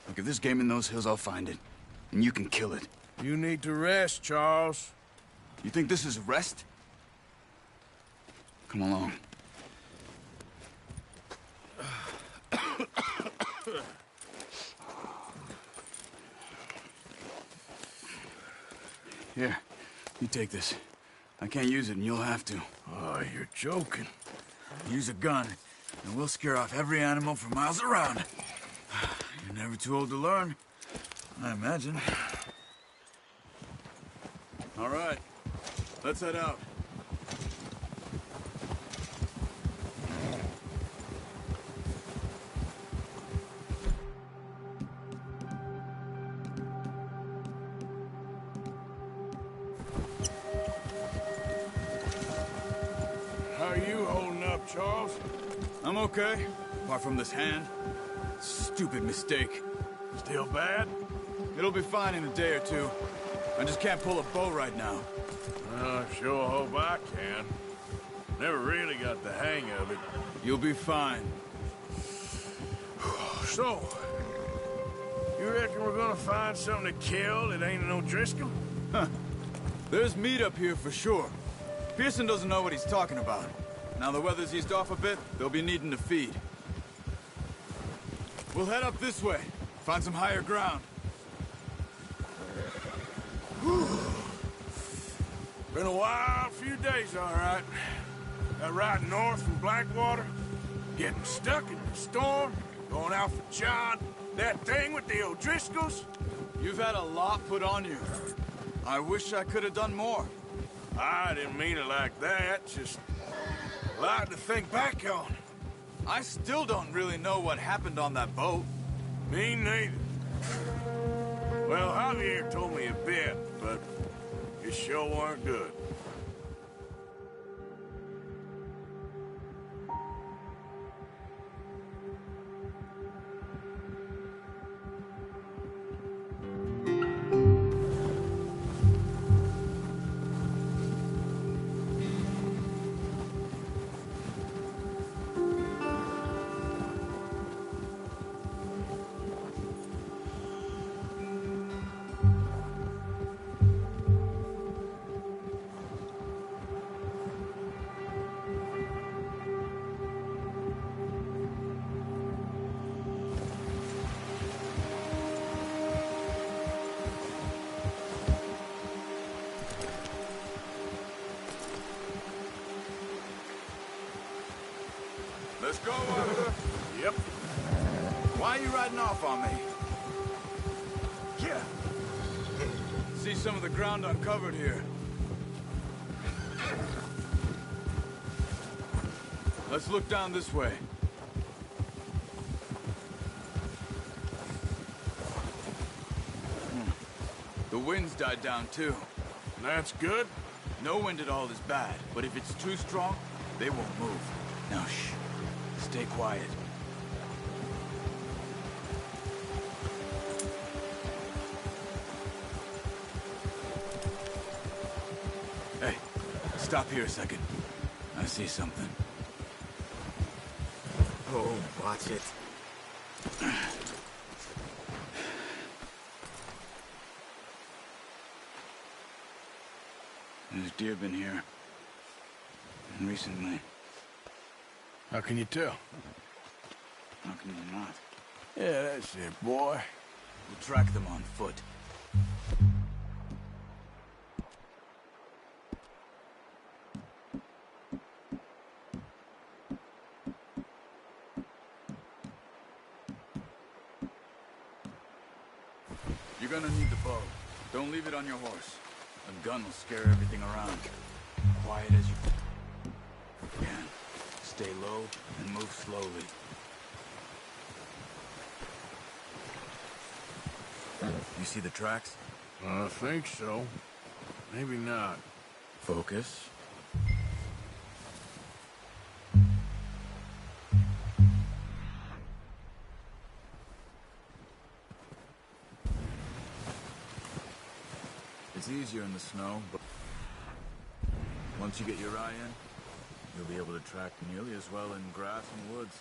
Look, if there's game in those hills, I'll find it. And you can kill it. You need to rest, Charles. You think this is rest? Come along. Here, you take this. I can't use it, and you'll have to. Oh, you're joking. Use a gun, and we'll scare off every animal for miles around. You're never too old to learn, I imagine. All right, let's head out. How are you holding up, Charles? I'm okay, apart from this hand. Stupid mistake. Still bad? It'll be fine in a day or two. I just can't pull a bow right now. Well, I sure hope I can. Never really got the hang of it. You'll be fine. So, you reckon we're gonna find something to kill that ain't an O'Driscoll? Huh. There's meat up here for sure. Pearson doesn't know what he's talking about. Now the weather's eased off a bit, they'll be needing to feed. We'll head up this way. Find some higher ground. Been a wild few days, all right. That ride north from Blackwater, getting stuck in the storm, going out for John, that thing with the O'Driscolls. You've had a lot put on you. I wish I could have done more. I didn't mean it like that, just a lot to think back on. I still don't really know what happened on that boat. Me neither. Well, Javier told me a bit, but it sure weren't good. Let's go, Arthur. Yep. Why are you riding off on me? Yeah. See some of the ground uncovered here. Let's look down this way. The wind's died down too. That's good. No wind at all is bad, but if it's too strong, they won't move. Now shh. Stay quiet. Hey, stop here a second. I see something. Oh, watch it. There's deer been here. Recently. How can you tell? How can you not? Yeah, that's it, boy. We'll track them on foot. You're gonna need the bow. Don't leave it on your horse. A gun will scare everything around. Quiet as you can. Stay low and move slowly. You see the tracks? I think so. Maybe not. Focus. It's easier in the snow, but once you get your eye in, you'll be able to track nearly as well in grass and woods.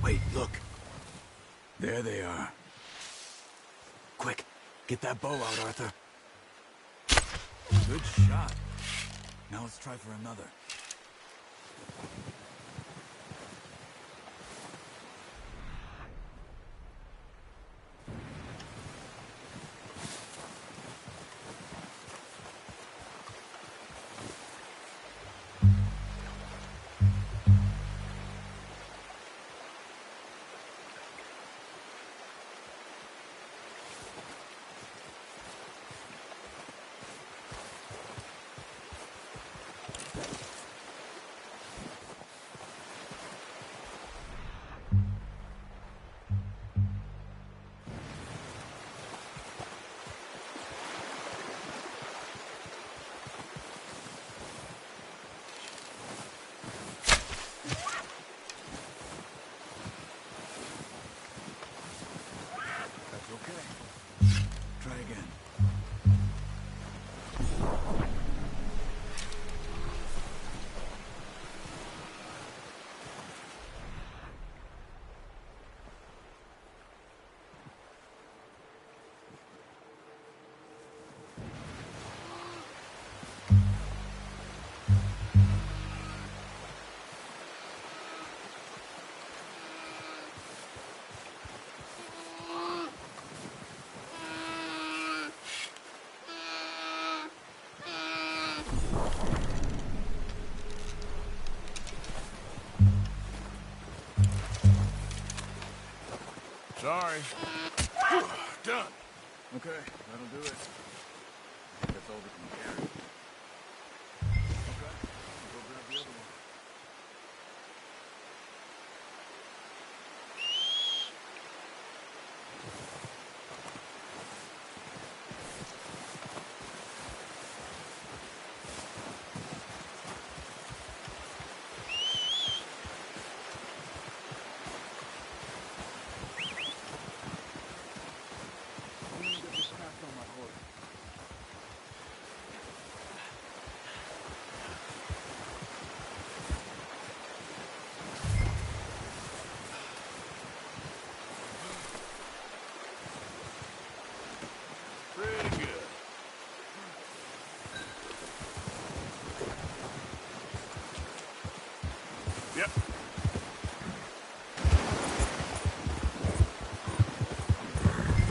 Wait, look. There they are. Quick, get that bow out, Arthur. Good shot. Now let's try for another. Try again. Sorry. Done. Okay, that'll do it. I think that's all we can carry. Okay, go grab the other one. Pretty good. Yep.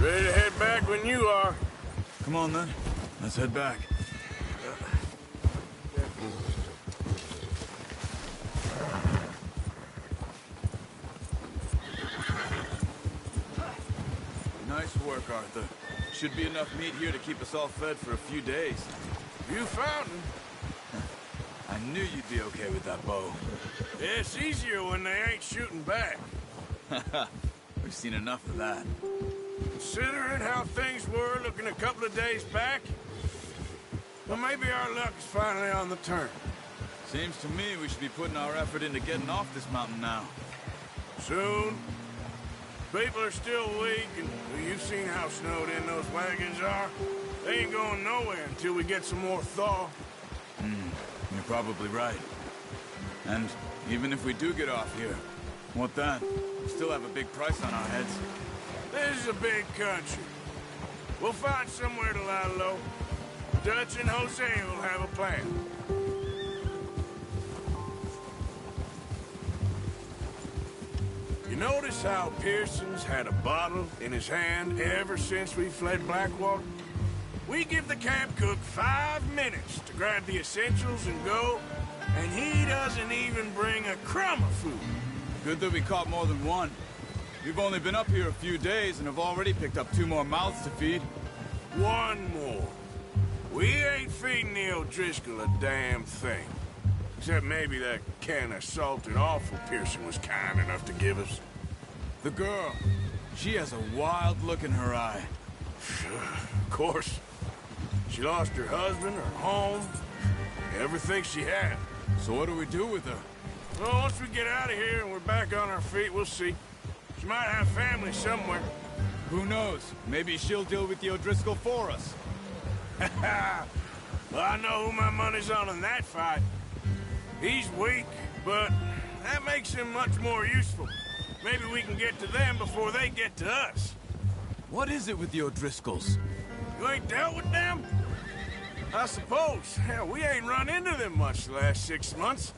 Ready to head back when you are. Come on then, let's head back. Nice work, Arthur. Should be enough meat here to keep us all fed for a few days. You fountain. I knew you'd be okay with that bow. It's easier when they ain't shooting back. We've seen enough of that. Considering how things were looking a couple of days back, well, maybe our luck is finally on the turn. Seems to me we should be putting our effort into getting off this mountain now. Soon. People are still weak, and well, you've seen how snowed in those wagons are. They ain't going nowhere until we get some more thaw. You're probably right. And even if we do get off here, what then? We still have a big price on our heads. This is a big country. We'll find somewhere to lie low. Dutch and Jose will have a plan. You notice how Pearson's had a bottle in his hand ever since we fled Blackwater? We give the camp cook 5 minutes to grab the essentials and go, and he doesn't even bring a crumb of food. Good that we caught more than one. We've only been up here a few days and have already picked up 2 more mouths to feed. 1 more. We ain't feeding the O'Driscoll a damn thing. Except maybe that can of salted offal Pearson was kind enough to give us. The girl, she has a wild look in her eye. Of course. She lost her husband, her home, everything she had. So what do we do with her? Well, once we get out of here and we're back on our feet, we'll see. She might have family somewhere. Who knows? Maybe she'll deal with the O'Driscoll for us. Well, I know who my money's on in that fight. He's weak, but that makes him much more useful. Maybe we can get to them before they get to us. What is it with the O'Driscolls? You ain't dealt with them? I suppose. Hell, we ain't run into them much the last 6 months.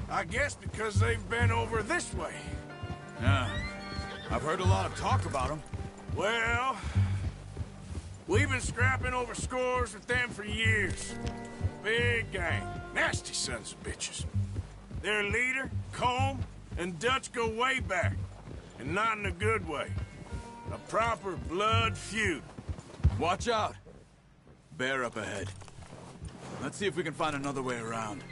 I guess because they've been over this way. Yeah. I've heard a lot of talk about them. Well, we've been scrapping over scores with them for years. Big gang. Nasty sons of bitches. Their leader, Combe, and Dutch go way back. And not in a good way. A proper blood feud. Watch out. Bear up ahead. Let's see if we can find another way around.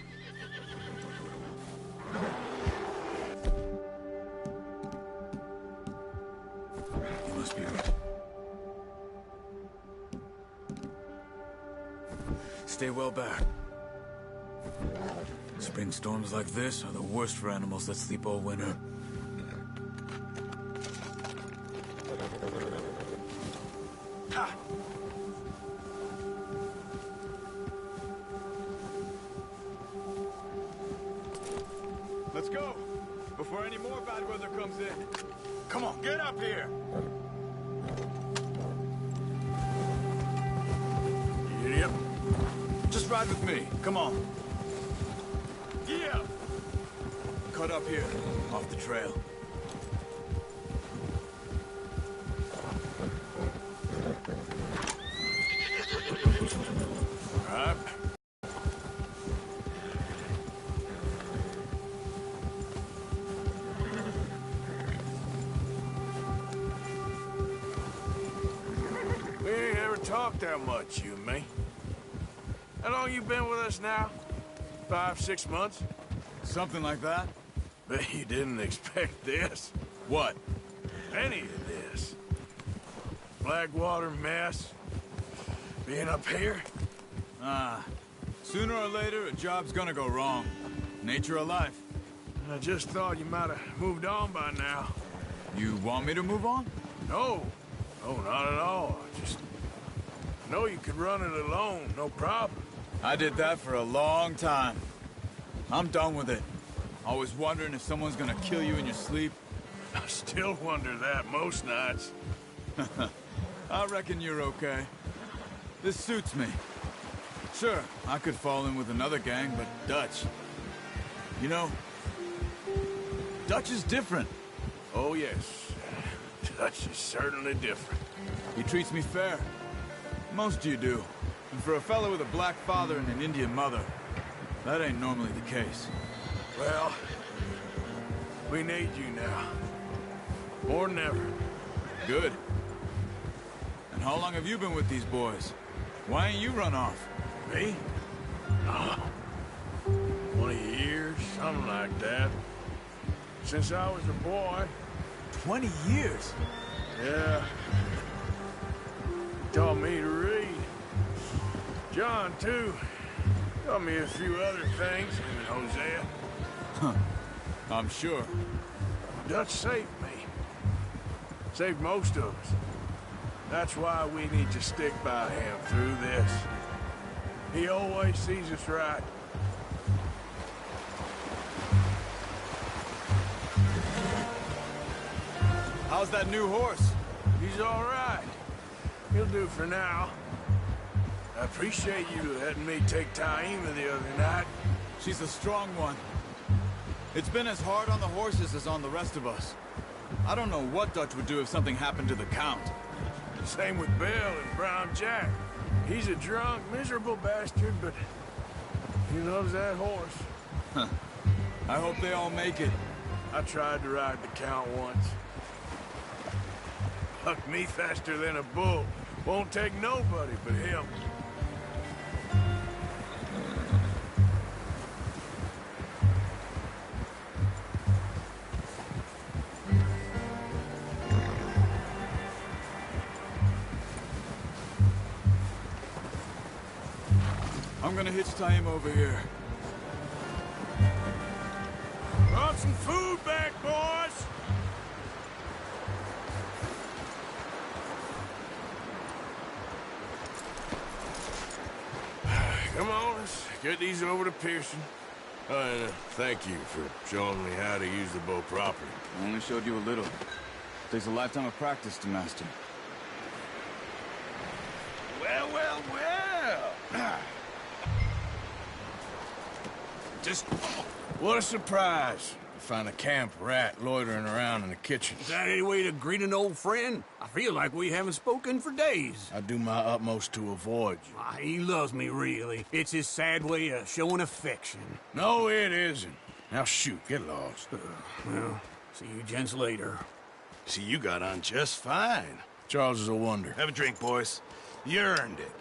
He must be right. Stay well back. Spring storms like this are the worst for animals that sleep all winter. Ha! Let's go, before any more bad weather comes in. Come on, get up here! Yep. Just ride with me, come on. Yeah! Cut up here, off the trail. All right. We ain't ever talked that much, you and me. How long you been with us now? 5, 6 months? Something like that? Bet you didn't expect this. What? Any of this. Blackwater mess. Being up here. Sooner or later, a job's gonna go wrong. Nature of life. I just thought you might have moved on by now. You want me to move on? No. No, not at all. I just know you could run it alone, no problem. I did that for a long time. I'm done with it. Always wondering if someone's gonna kill you in your sleep. I still wonder that most nights. I reckon you're okay. This suits me. Sure, I could fall in with another gang, but Dutch... You know, Dutch is different. Oh, yes. Dutch is certainly different. He treats me fair. Most you do. And for a fellow with a black father and an Indian mother, that ain't normally the case. Well, we need you now. More than ever. Good. And how long have you been with these boys? Why ain't you run off? Me? 20 years, something like that. Since I was a boy. 20 years? Yeah. He taught me to read. John, too. Taught me a few other things, him and Hosea. Huh. I'm sure. Dutch saved me. Saved most of us. That's why we need to stick by him through this. He always sees us right. How's that new horse? He's all right. He'll do for now. I appreciate you letting me take Taima the other night. She's a strong one. It's been as hard on the horses as on the rest of us. I don't know what Dutch would do if something happened to the Count. Same with Bill and Brown Jack. He's a drunk, miserable bastard, but he loves that horse. Huh. I hope they all make it. I tried to ride the Count once. Bucked me faster than a bull. Won't take nobody but him. I'm gonna hitch Taima over here. Brought some food back, boys! Come on, let's get these over to Pearson. And thank you for showing me how to use the bow properly. I only showed you a little. Takes a lifetime of practice to master. Well, well, well! Just, what a surprise to find a camp rat loitering around in the kitchen. Is that any way to greet an old friend? I feel like we haven't spoken for days. I do my utmost to avoid you. He loves me, really. It's his sad way of showing affection. No, it isn't. Now shoot, get lost. Well, see you gents later. See, you got on just fine. Charles is a wonder. Have a drink, boys. You earned it.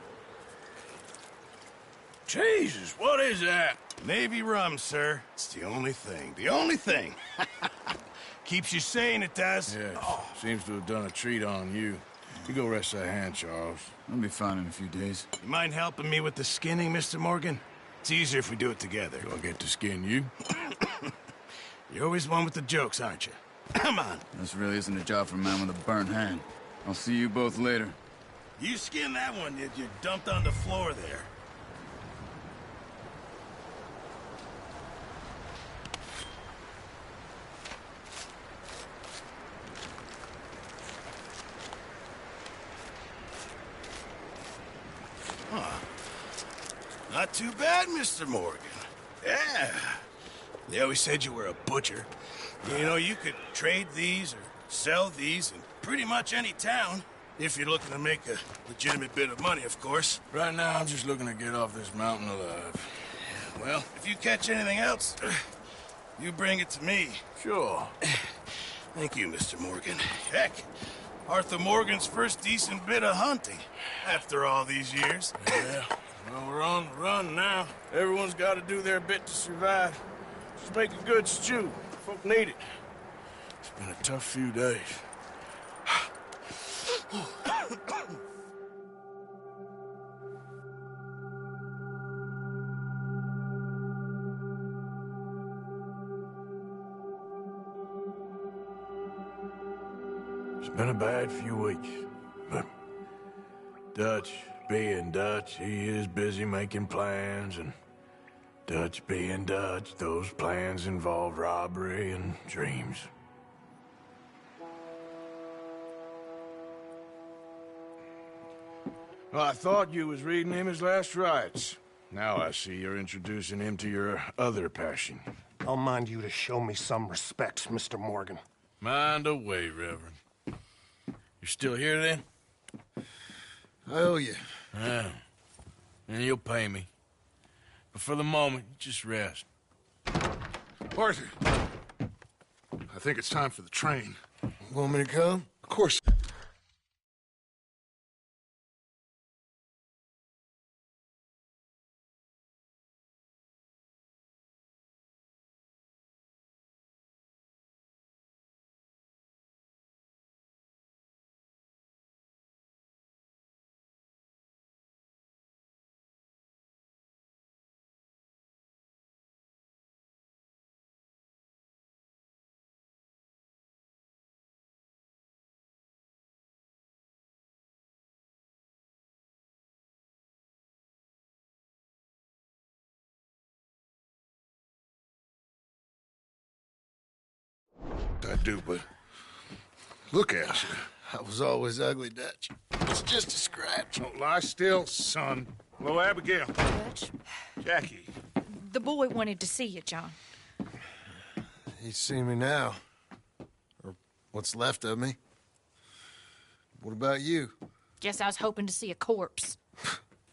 Jesus, what is that? Navy rum, sir. It's the only thing. The only thing. Keeps you sane, it does. Yes, seems to have done a treat on you. You go rest that hand, Charles. I'll be fine in a few days. You mind helping me with the skinning, Mr. Morgan? It's easier if we do it together. Do I get to skin you? You're always one with the jokes, aren't you? Come on. This really isn't a job for a man with a burnt hand. I'll see you both later. You skinned that one you dumped on the floor there. Huh. Not too bad, Mr. Morgan. Yeah. They always said you were a butcher. You know, you could trade these or sell these in pretty much any town. If you're looking to make a legitimate bit of money, of course. Right now, I'm just looking to get off this mountain alive. Well, if you catch anything else, you bring it to me. Sure. Thank you, Mr. Morgan. Heck, Arthur Morgan's first decent bit of hunting after all these years. Yeah, well, we're on the run now. Everyone's got to do their bit to survive. Just make a good stew. Folk need it. It's been a tough few days. It's been a bad few weeks, but Dutch being Dutch, he is busy making plans, and Dutch being Dutch, those plans involve robbery and dreams. Well, I thought you was reading him his last rites. Now I see you're introducing him to your other passion. I'll mind you to show me some respect, Mr. Morgan. Mind away, Reverend. You're still here, then? I owe you. Yeah. And you'll pay me. But for the moment, just rest. Arthur, I think it's time for the train. Want me to come? Of course. I do, but look at you. I was always ugly, Dutch. It's just a scratch. Don't lie still, son. Hello, Abigail. Dutch, Jackie. the boy wanted to see you, John. He's seen me now. Or what's left of me. What about you? Guess I was hoping to see a corpse.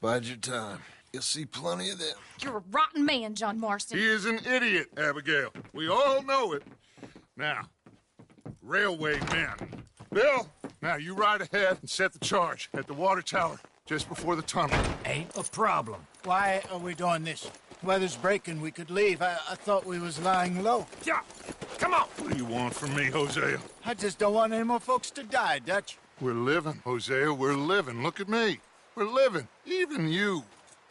Bide your time. You'll see plenty of them. You're a rotten man, John Marston. He is an idiot, Abigail. We all know it. Now, railway men. Bill, now you ride ahead and set the charge at the water tower just before the tunnel. Ain't a problem. Why are we doing this? Weather's breaking. We could leave. I thought we was lying low. Yeah, come on. What do you want from me, Hosea? I just don't want any more folks to die, Dutch. We're living, Hosea. We're living. Look at me. We're living. Even you.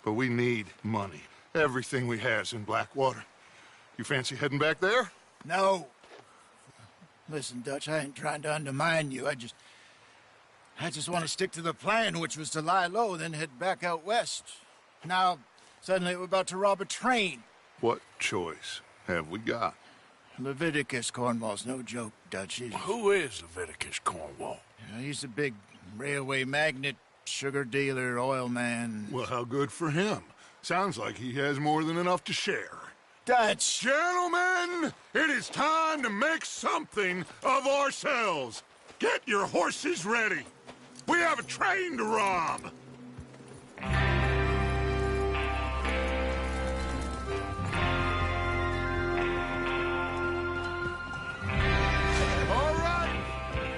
But we need money. Everything we has in Blackwater. You fancy heading back there? No. Listen, Dutch, I ain't trying to undermine you. I just want to stick to the plan, which was to lie low, then head back out west. Now, suddenly we're about to rob a train. What choice have we got? Leviticus Cornwall's no joke, Dutch. Who is Leviticus Cornwall? He's a big railway magnate, sugar dealer, oil man. Well, how good for him. Sounds like he has more than enough to share. Dutch! Gentlemen, it is time to make something of ourselves. Get your horses ready. We have a train to rob. All right,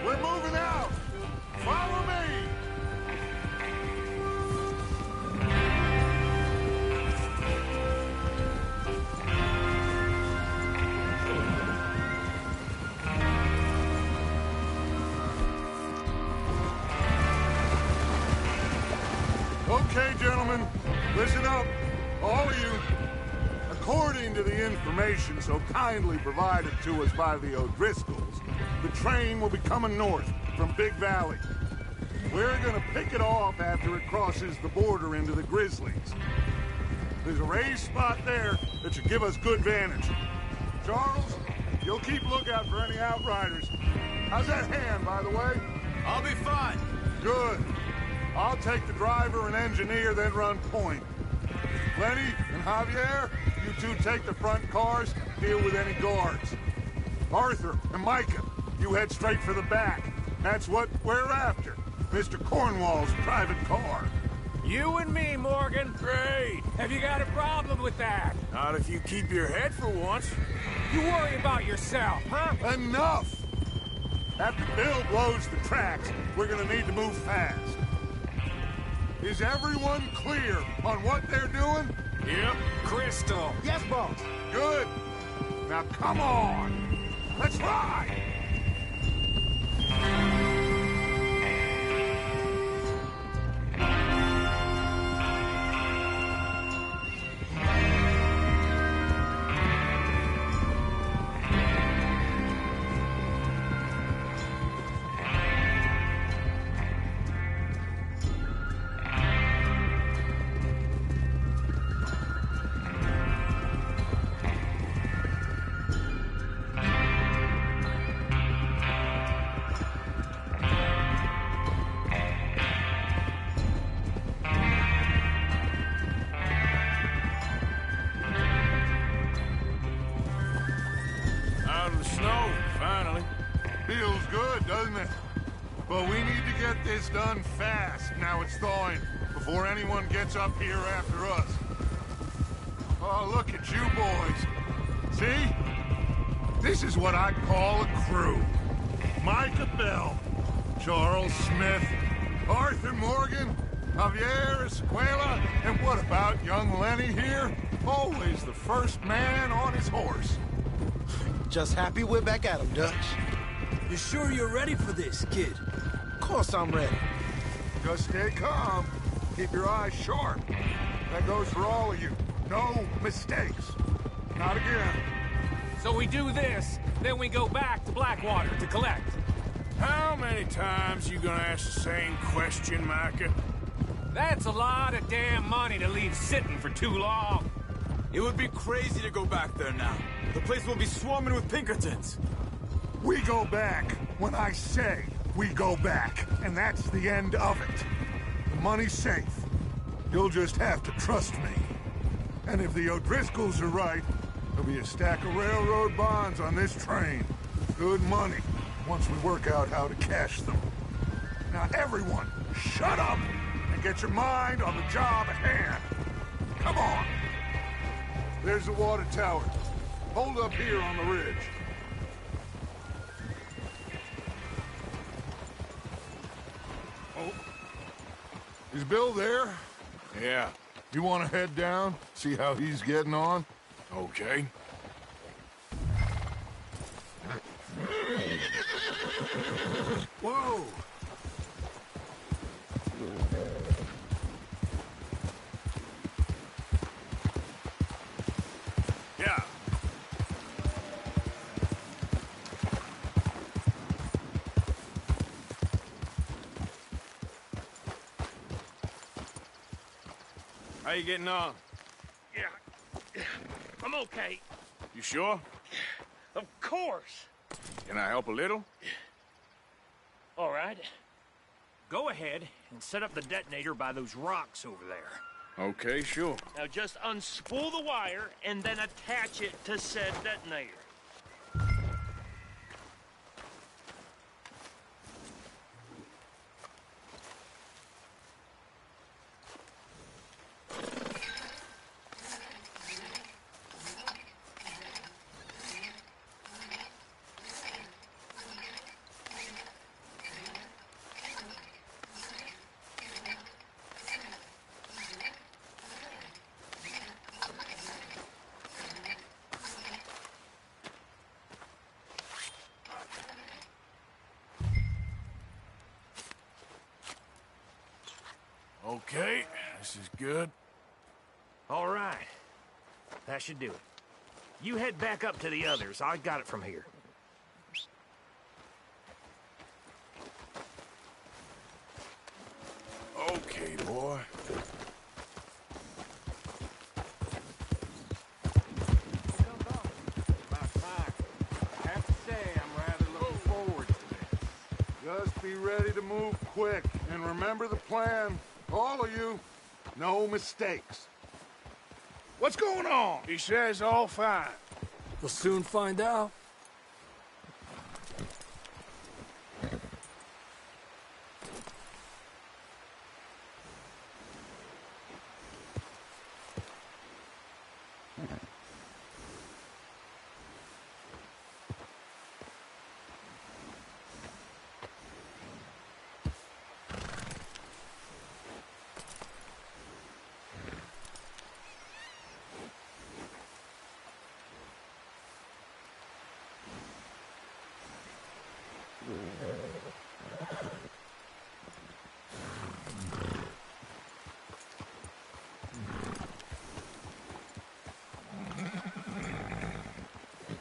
we're moving out. Follow me. Okay, gentlemen, listen up, all of you. According to the information so kindly provided to us by the O'Driscolls, the train will be coming north from Big Valley. We're gonna pick it off after it crosses the border into the Grizzlies. There's a raised spot there that should give us good vantage. Charles, you'll keep lookout for any outriders. How's that hand, by the way? I'll be fine. Good. I'll take the driver and engineer, then run point. Lenny and Javier, you two take the front cars, deal with any guards. Arthur and Micah, you head straight for the back. That's what we're after. Mr. Cornwall's private car. You and me, Morgan. Great. Have you got a problem with that? Not if you keep your head for once. You worry about yourself, huh? Enough! After Bill blows the tracks, we're gonna need to move fast. Is everyone clear on what they're doing? Yep, crystal. Yes, boss. Good. Now come on. Let's ride! Out of the snow, finally. Feels good, doesn't it? But we need to get this done fast, now it's thawing, before anyone gets up here after us. Oh, look at you boys. See? This is what I call a crew. Micah Bell, Charles Smith, Arthur Morgan, Javier Escuela, and what about young Lenny here? Always the first man on his horse. Just happy we're back at him, Dutch. You sure you're ready for this, kid? Of course I'm ready. Just stay calm. Keep your eyes sharp. That goes for all of you. No mistakes. Not again. So we do this, then we go back to Blackwater to collect. How many times you gonna ask the same question, Micah? That's a lot of damn money to leave sitting for too long. It would be crazy to go back there now. The place will be swarming with Pinkertons. We go back when I say we go back, and that's the end of it. The money's safe. You'll just have to trust me. And if the O'Driscolls are right, there'll be a stack of railroad bonds on this train. Good money, once we work out how to cash them. Now everyone, shut up and get your mind on the job at hand. Come on. There's the water tower. Hold up here on the ridge. Oh. Is Bill there? Yeah. You want to head down, see how he's getting on? Okay. Whoa! Yeah. How you getting on? Yeah. I'm okay. You sure? Of course. Can I help a little? All right. Go ahead and set up the detonator by those rocks over there. Okay, sure. Now just unspool the wire and then attach it to said detonator. Okay, this is good. All right. That should do it. You head back up to the others. I got it from here. Okay, boy. I have to say, I'm rather looking forward to this. Just be ready to move quick, and remember the plan. All of you, no mistakes. What's going on? He says all fine. We'll soon find out.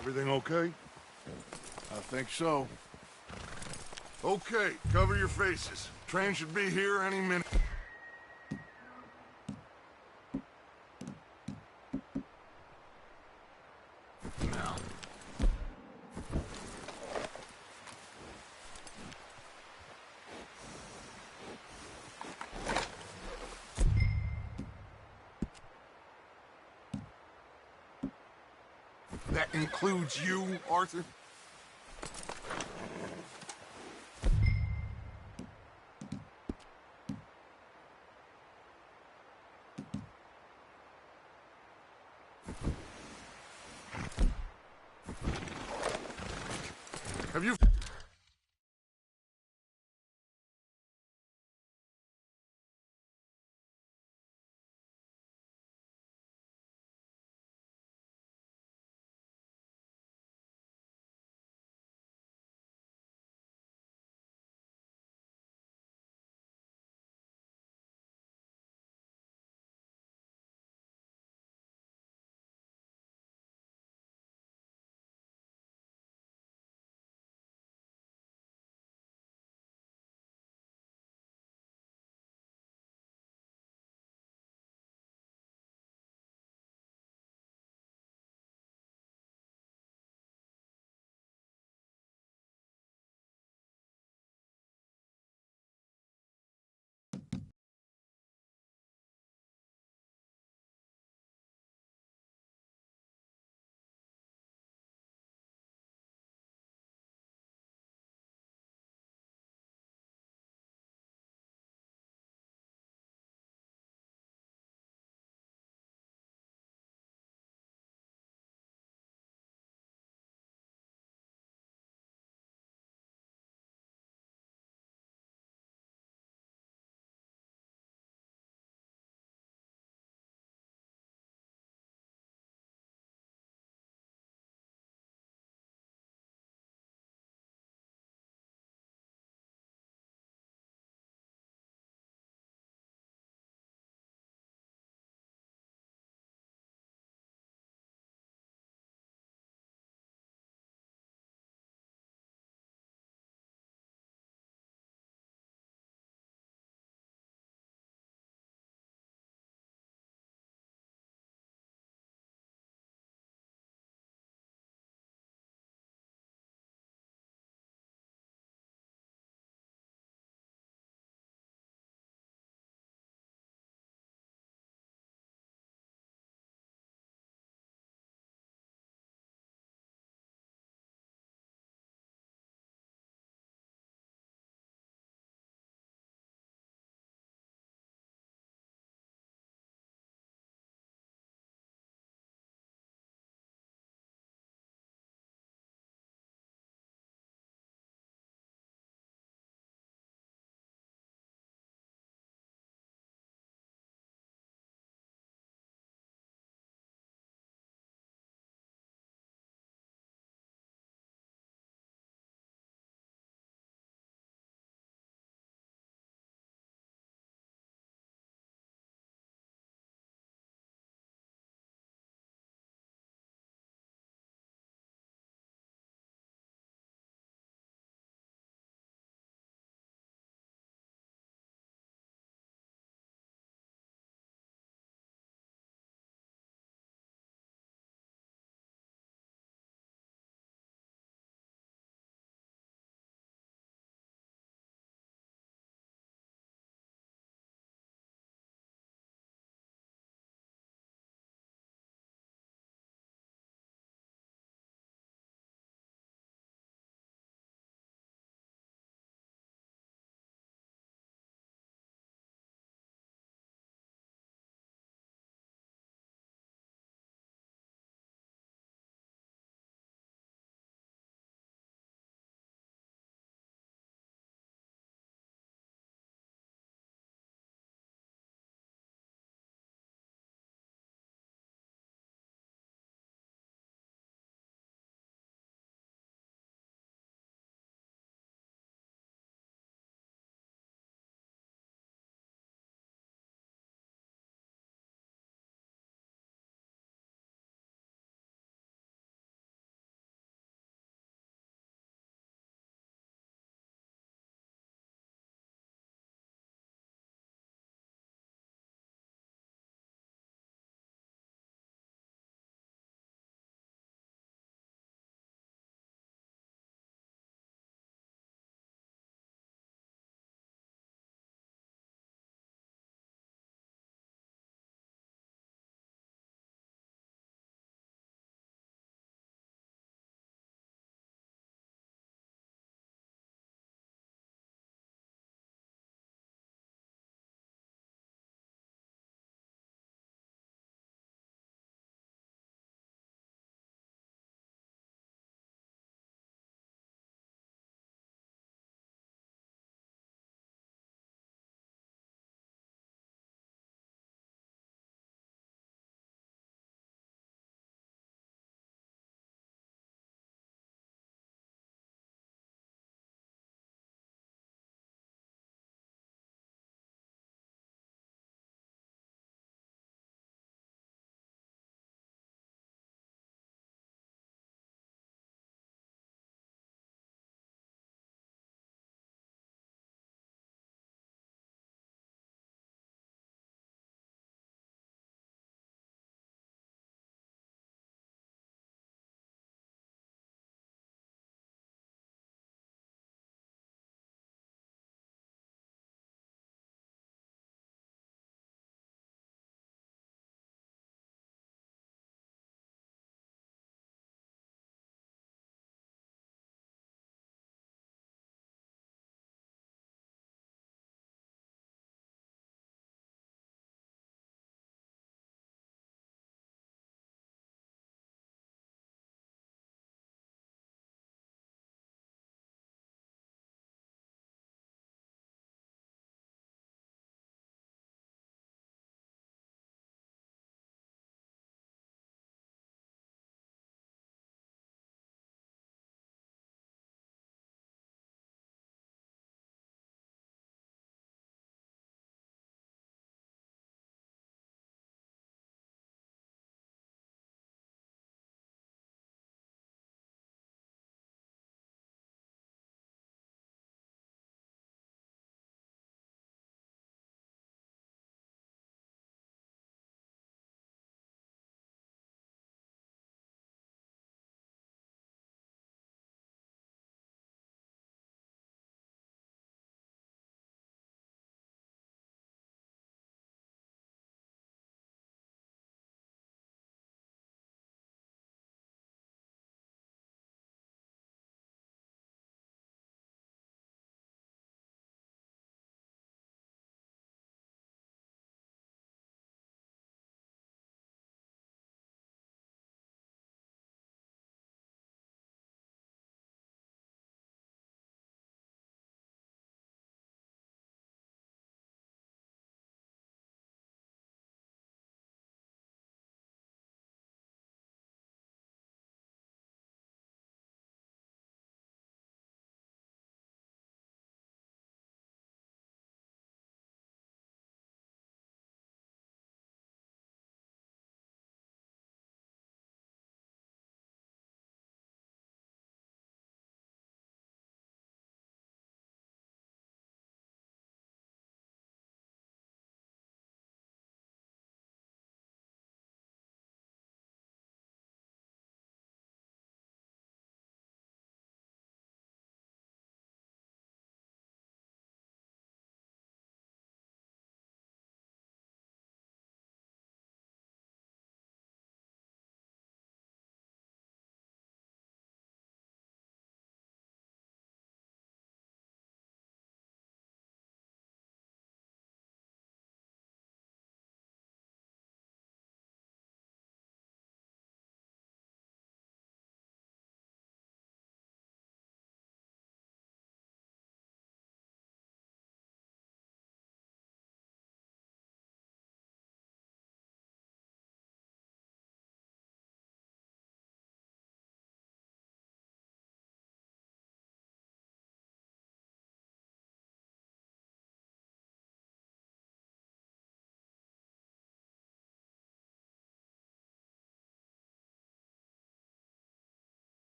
Everything okay? I think so. Okay, cover your faces. Train should be here any minute. That includes you, Arthur? Have you...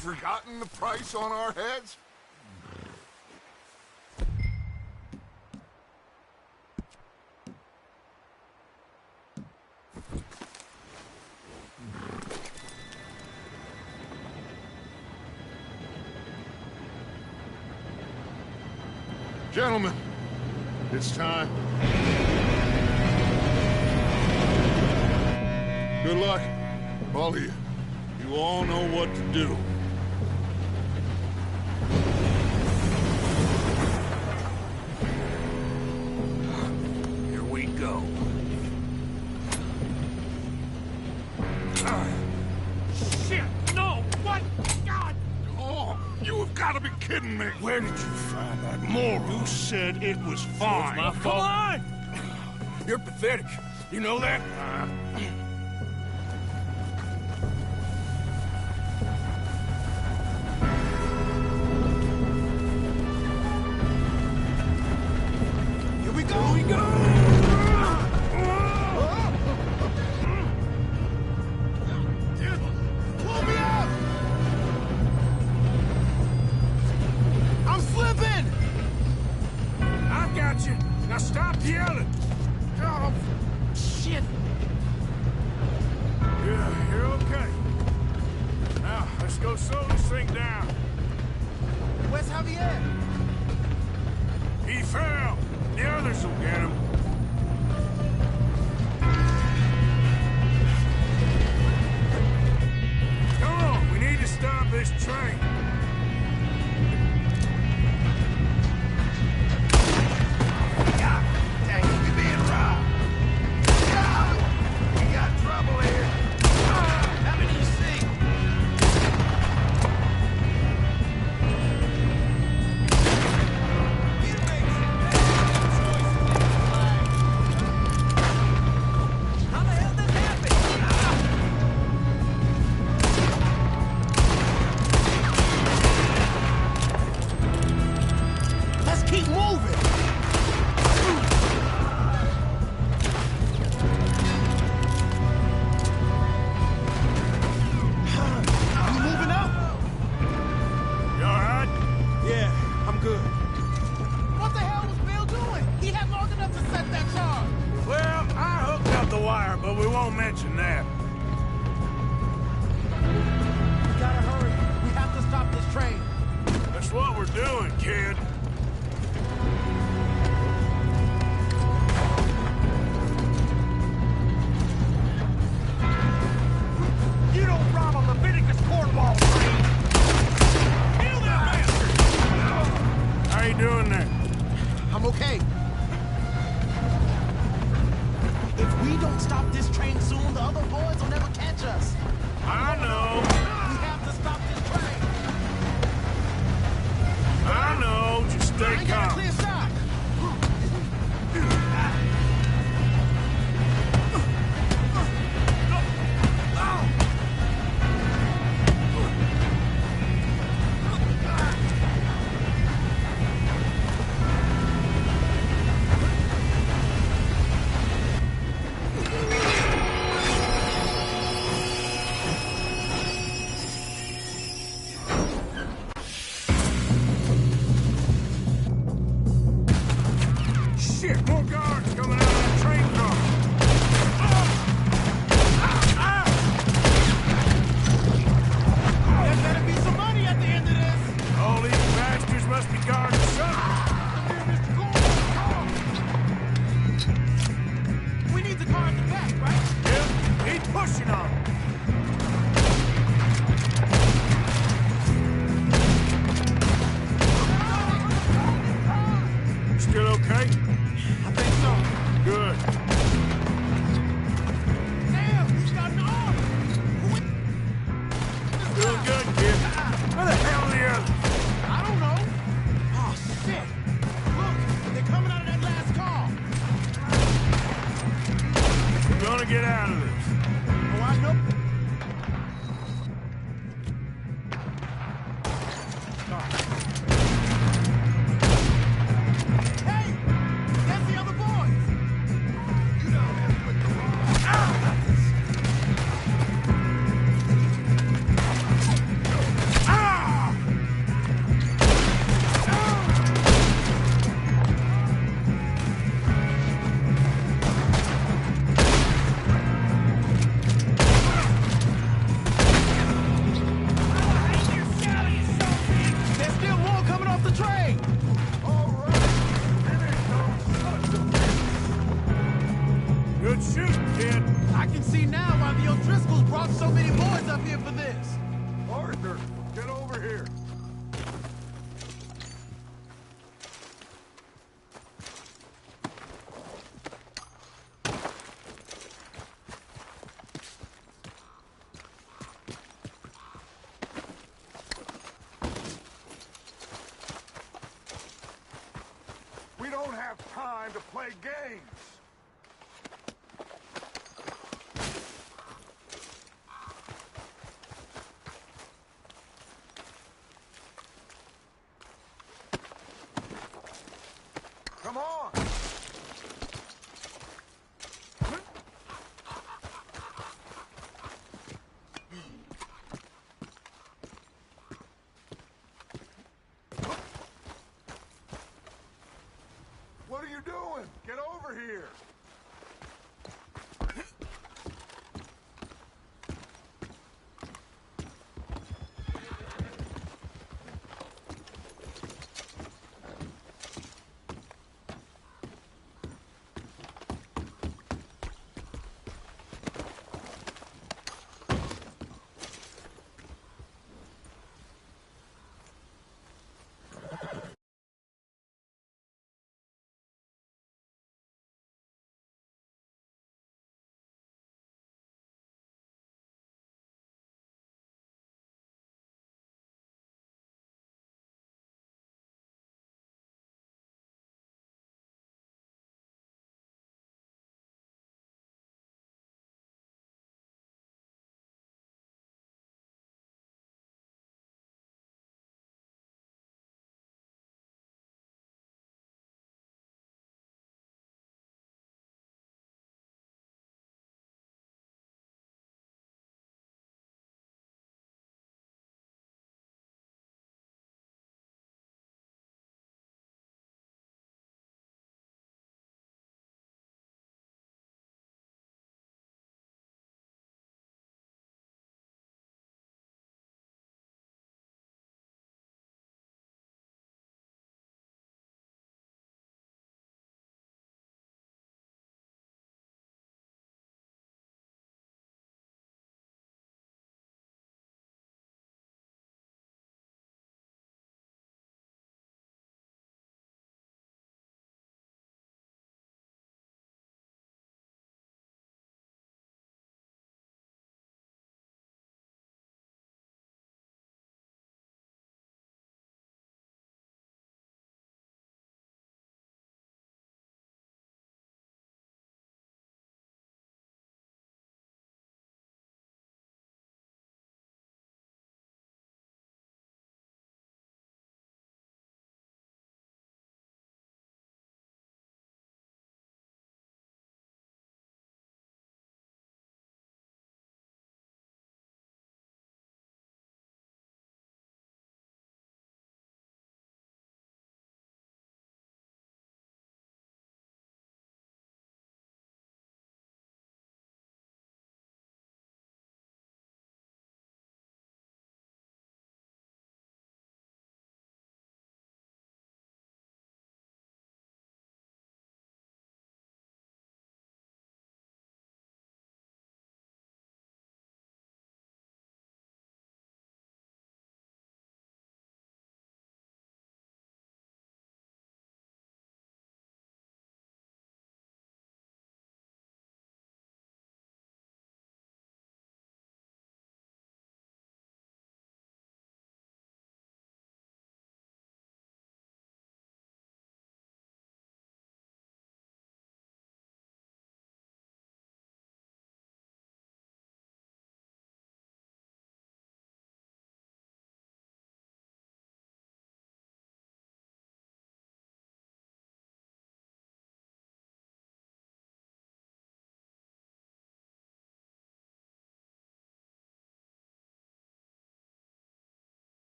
Forgotten the price on our heads? Gentlemen, it's time. Good luck, all of you. You all know what to do. Here we go. Shit, no! What? God! Oh, you have got to be kidding me! Where did you find that moron? You said it was fine. It's my fault. Come on! You're pathetic. You know that? Here we go! Here we go! Pull me up! I'm slipping! I've got you. Now stop yelling. Oh, shit! You're okay. Now, let's go slow this thing down. Where's Javier? He fell. The others will get him. Come on, we need to stop this train. God dang it, we being robbed. We got trouble here. How many you see? How the hell did this happen? Let's keep moving. Are we moving up? You all right? Yeah, I'm good. What the hell was Bill doing? He had long enough to set that charge. Well, I hooked up the wire, but we won't mention that. We gotta hurry. We have to stop this train. That's what we're doing, kid. You don't rob a Leviticus cornball train. Kill that bastard! How you doing there? I'm okay. If we don't stop this train soon, the other boys will never catch us. I know. We have to stop this train. I know. Just stay I ain't got a calm. clear shot. Shit, more guards coming out of the train car. There better be some money at the end of this. All these bastards must be guarding something. We need the car in the back, right? Yep, keep pushing on 'em. Still okay? I think so. Good. Damn, he's got an arm. Doing good, kid. Where the hell are the others? I don't know. Oh, shit. Look, they're coming out of that last car. We're gonna get out of this. Oh, I know Driscoll's brought so many boys up here for this. Arthur, get over here. We don't have time to play games. Come on! What are you doing? Get over here!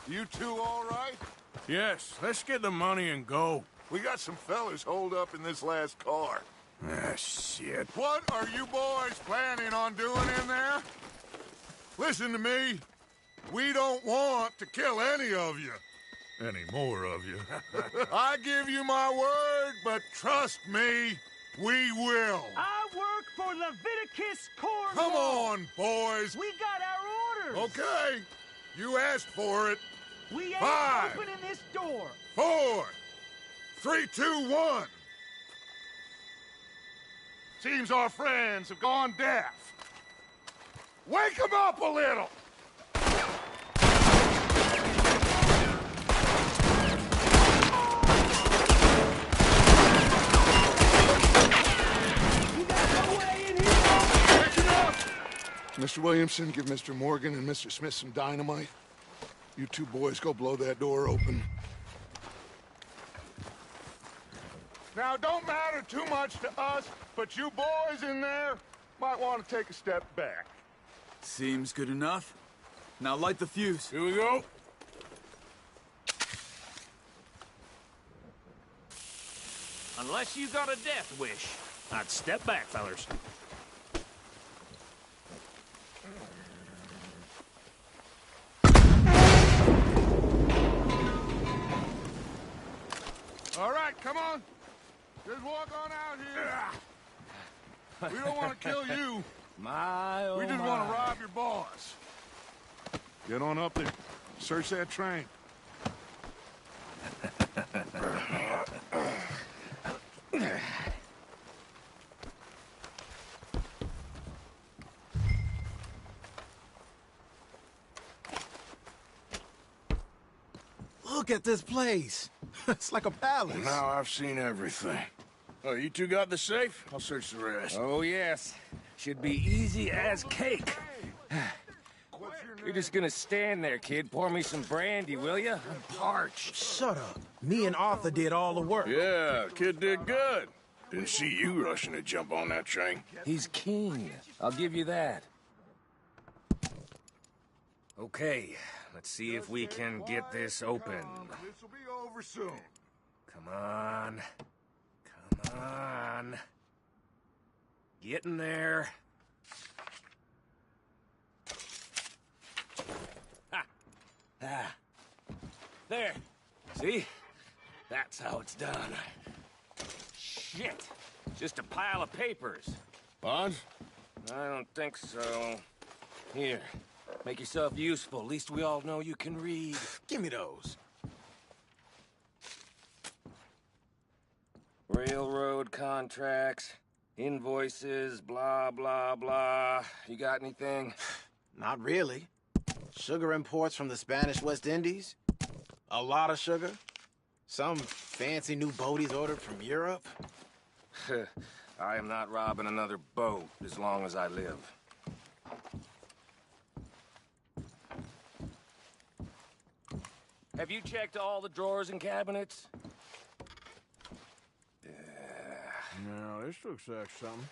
You two all right? Yes, let's get the money and go. We got some fellas holed up in this last car. Ah, shit. What are you boys planning on doing in there? Listen to me. We don't want to kill any of you. Any more of you. I give you my word, but trust me, we will. I work for Leviticus Corps. Come on, boys. We got our orders. Okay. You asked for it. We ain't 5, opening this door. 4, 3, 2, 1. Seems our friends have gone deaf. Wake them up a little. Mr. Williamson, give Mr. Morgan and Mr. Smith some dynamite. You two boys go blow that door open. Now, don't matter too much to us, but you boys in there might want to take a step back. Seems good enough. Now light the fuse. Here we go. Unless you got a death wish, I'd step back, fellers. All right, come on. Just walk on out here. We don't want to kill you. My, oh We just my. want to rob your boss. Get on up there. Search that train. Look at this place. It's like a palace. Well, now I've seen everything. Oh, you two got the safe? I'll search the rest. Oh, yes. Should be easy as cake. You're just gonna stand there, kid. Pour me some brandy, will you? I'm parched. Shut up. Me and Arthur did all the work. Yeah, kid did good. Didn't see you rushing to jump on that train. He's keen. I'll give you that. Okay, let's see if we can get this open. This'll be over soon. Come on. Come on. Get in there. Ha! Ah. There. See? That's how it's done. Shit. Just a pile of papers. Bonds? I don't think so. Here. Make yourself useful. At least we all know you can read. Give me those. Railroad contracts, invoices, blah, blah, blah. You got anything? Not really. Sugar imports from the Spanish West Indies. A lot of sugar. Some fancy new boat he's ordered from Europe. I am not robbing another boat as long as I live. Have you checked all the drawers and cabinets? No, this looks like something.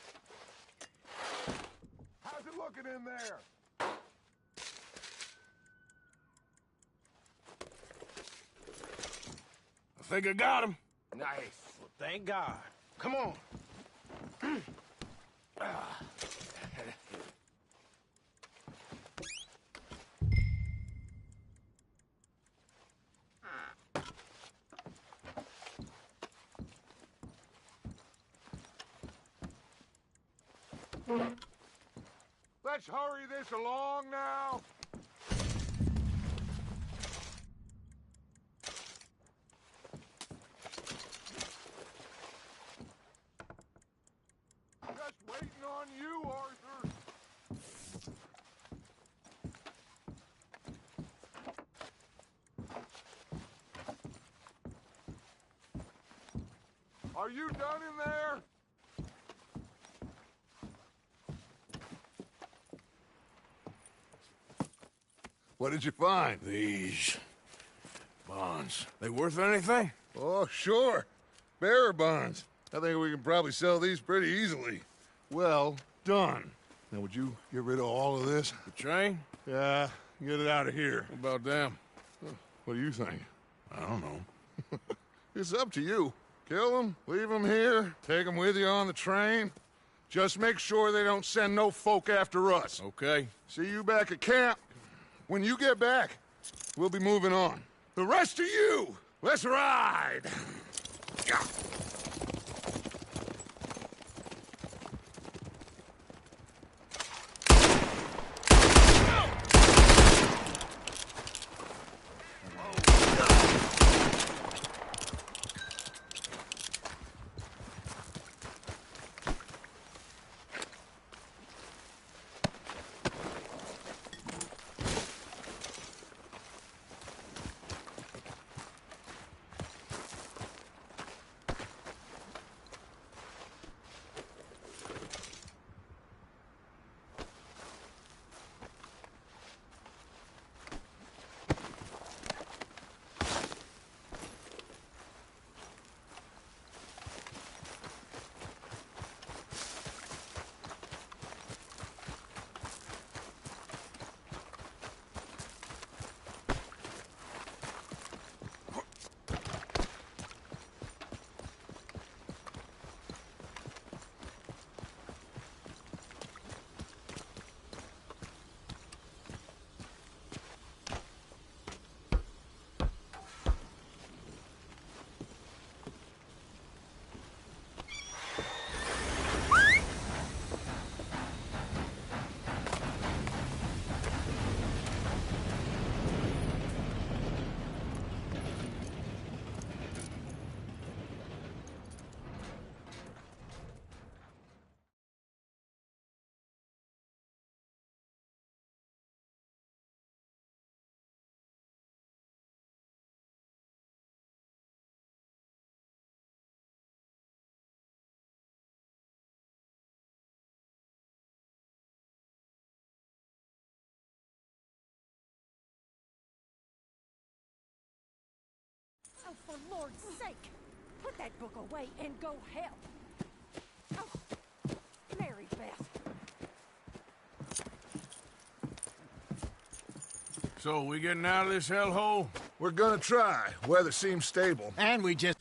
How's it looking in there? I think I got him. Nice. Well, thank God. Come on. Let's hurry this along now. Just waiting on you, Arthur. Are you done in there? What did you find? These bonds. They worth anything? Oh, sure. Bearer bonds. I think we can probably sell these pretty easily. Well done. Now, would you get rid of all of this? The train? Yeah, get it out of here. What about them? What do you think? I don't know. It's up to you. Kill them, leave them here, take them with you on the train. Just make sure they don't send no folk after us. Okay. See you back at camp. When you get back, we'll be moving on. The rest of you, let's ride! Oh, for Lord's sake, put that book away and go help. Oh, Mary Beth. So, we getting out of this hellhole? We're gonna try. Weather seems stable. And we just...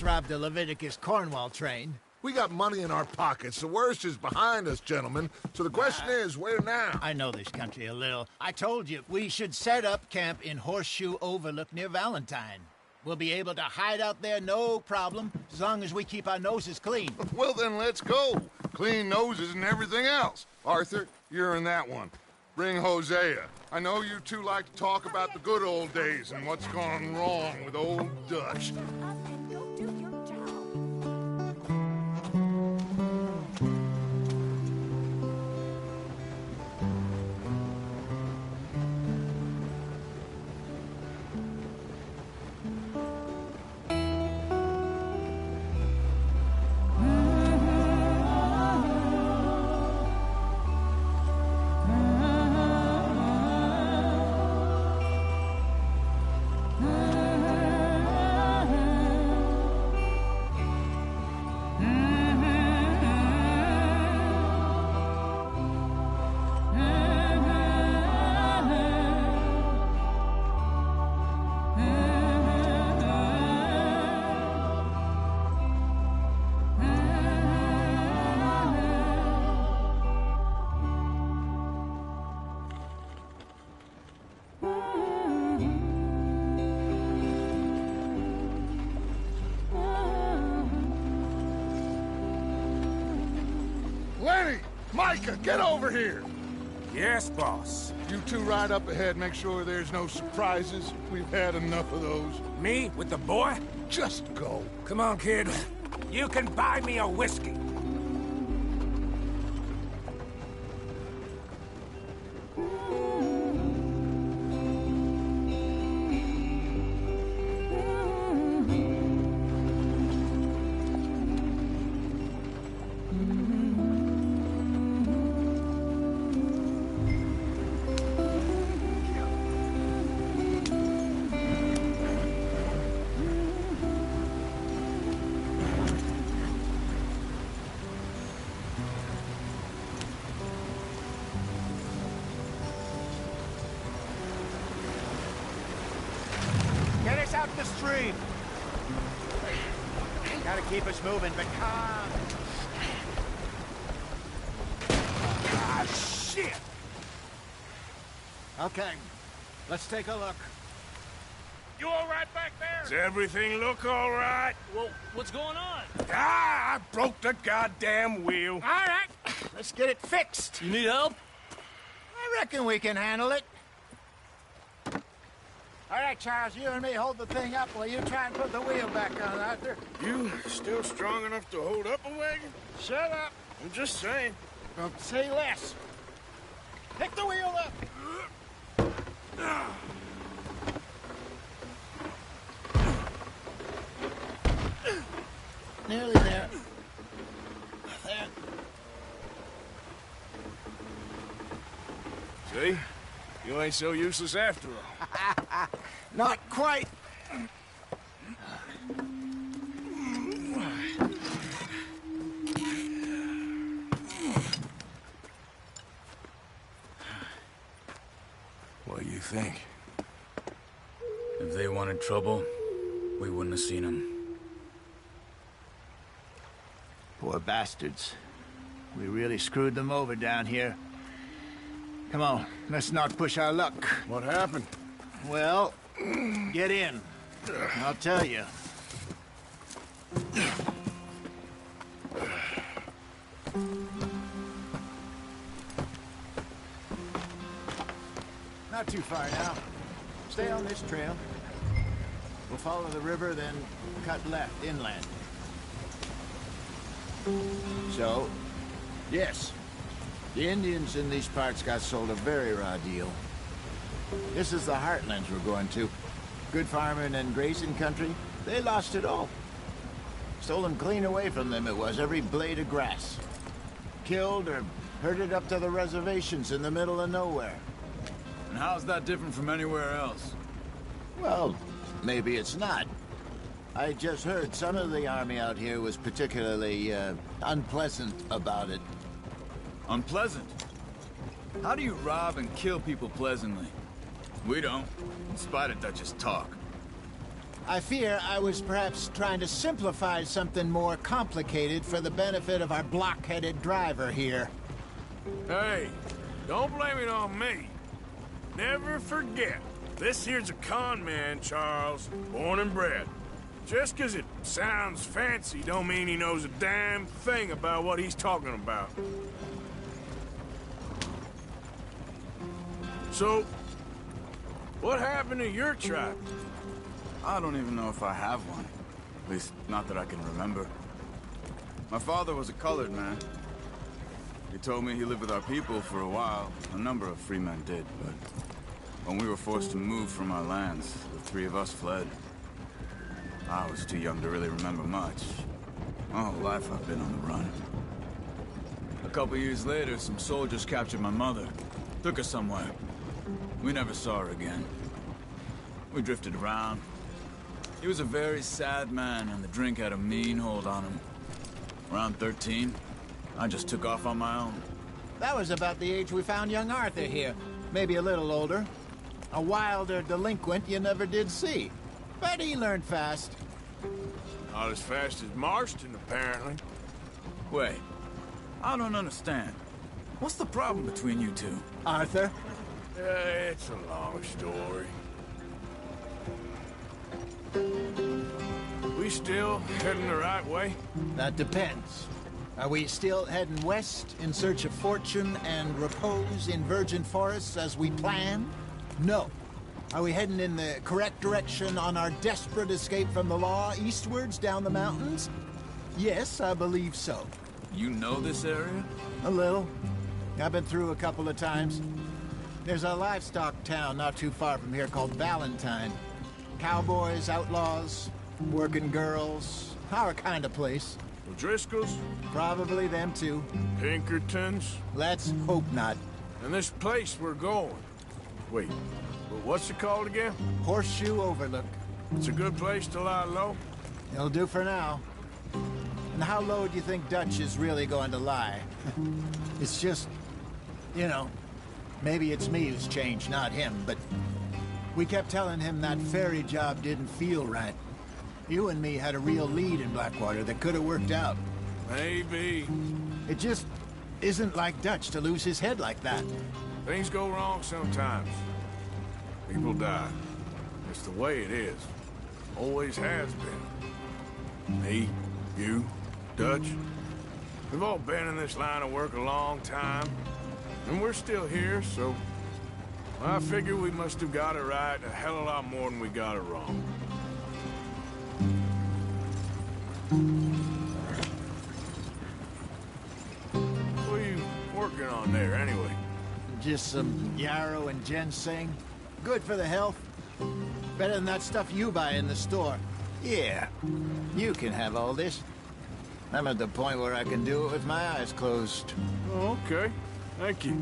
robbed the Leviticus Cornwall train. We got money in our pockets. The worst is behind us, gentlemen. So the question is, where now? I know this country a little. I told you, we should set up camp in Horseshoe Overlook near Valentine. We'll be able to hide out there, no problem, as long as we keep our noses clean. Well, then let's go. Clean noses and everything else. Arthur, you're in that one. Bring Hosea. I know you two like to talk about the good old days and what's gone wrong with old Dutch. Micah, get over here! Yes, boss. You two ride up ahead, make sure there's no surprises. We've had enough of those. Me with the boy? Just go. Come on, kid. You can buy me a whiskey. Get us out the stream. Gotta keep us moving, but calm. Ah, shit! Okay, let's take a look. You all right back there? Does everything look all right? Well, what's going on? Ah, I broke the goddamn wheel. All right, let's get it fixed. You need help? I reckon we can handle it. All right, Charles, you and me hold the thing up while you try and put the wheel back on, Arthur. You still strong enough to hold up a wagon? Shut up. I'm just saying. Well, say less. Pick the wheel up. Nearly there. There. See? You ain't so useless after all. Not quite. What do you think? If they wanted trouble, we wouldn't have seen them. Poor bastards. We really screwed them over down here. Come on, let's not push our luck. What happened? Well, get in. I'll tell you. Not too far now. Stay on this trail. We'll follow the river, then cut left inland. So, yes, the Indians in these parts got sold a very raw deal. This is the heartlands we're going to. Good farming and grazing country, they lost it all. Stolen clean away from them it was, every blade of grass. Killed or herded up to the reservations in the middle of nowhere. And how's that different from anywhere else? Well, maybe it's not. I just heard some of the army out here was particularly, unpleasant about it. Unpleasant? How do you rob and kill people pleasantly? We don't, in spite of Dutch's talk. I fear I was perhaps trying to simplify something more complicated for the benefit of our block-headed driver here. Hey, don't blame it on me. Never forget, this here's a con man, Charles, born and bred. Just 'cause it sounds fancy don't mean he knows a damn thing about what he's talking about. So, what happened to your tribe? I don't even know if I have one. At least, not that I can remember. My father was a colored man. He told me he lived with our people for a while. A number of free men did, but when we were forced to move from our lands, the three of us fled. I was too young to really remember much. My whole life I've been on the run. A couple years later, some soldiers captured my mother. Took her somewhere. We never saw her again. We drifted around. He was a very sad man, and the drink had a mean hold on him. Around 13, I just took off on my own. That was about the age we found young Arthur here. Maybe a little older. A wilder delinquent you never did see. But he learned fast. Not as fast as Marston, apparently. Wait, I don't understand. What's the problem between you two? Arthur? It's a long story. We still heading the right way? That depends. Are we still heading west in search of fortune and repose in virgin forests as we planned? No. Are we heading in the correct direction on our desperate escape from the law eastwards down the mountains? Yes, I believe so. You know this area? A little. I've been through a couple of times. There's a livestock town not too far from here called Valentine. Cowboys, outlaws, working girls, our kind of place. O'Driscoll's? Probably them too. Pinkertons? Let's hope not. And this place we're going. Wait, but what's it called again? Horseshoe Overlook. It's a good place to lie low? It'll do for now. And how low do you think Dutch is really going to lie? It's just, you know, maybe it's me who's changed, not him, but we kept telling him that ferry job didn't feel right. You and me had a real lead in Blackwater that could have worked out. Maybe. It just isn't like Dutch to lose his head like that. Things go wrong sometimes. People die. It's the way it is. Always has been. Me, you, Dutch. We've all been in this line of work a long time. And we're still here, so I figure we must have got it right a hell of a lot more than we got it wrong. What are you working on there, anyway? Just some yarrow and ginseng. Good for the health. Better than that stuff you buy in the store. Yeah, you can have all this. I'm at the point where I can do it with my eyes closed. Oh, okay. Thank you.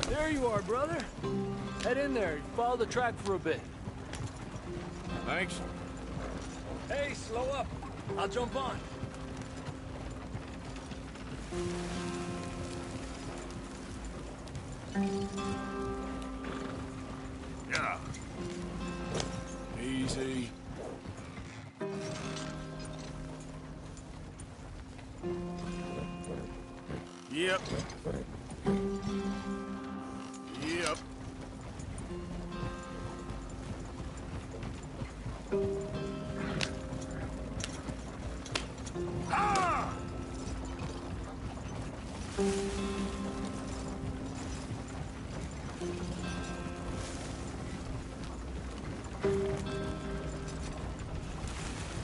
There you are, brother. Head in there. Follow the track for a bit. Thanks. Hey, slow up. I'll jump on. Yeah. Easy. Yep. Yep. Ah!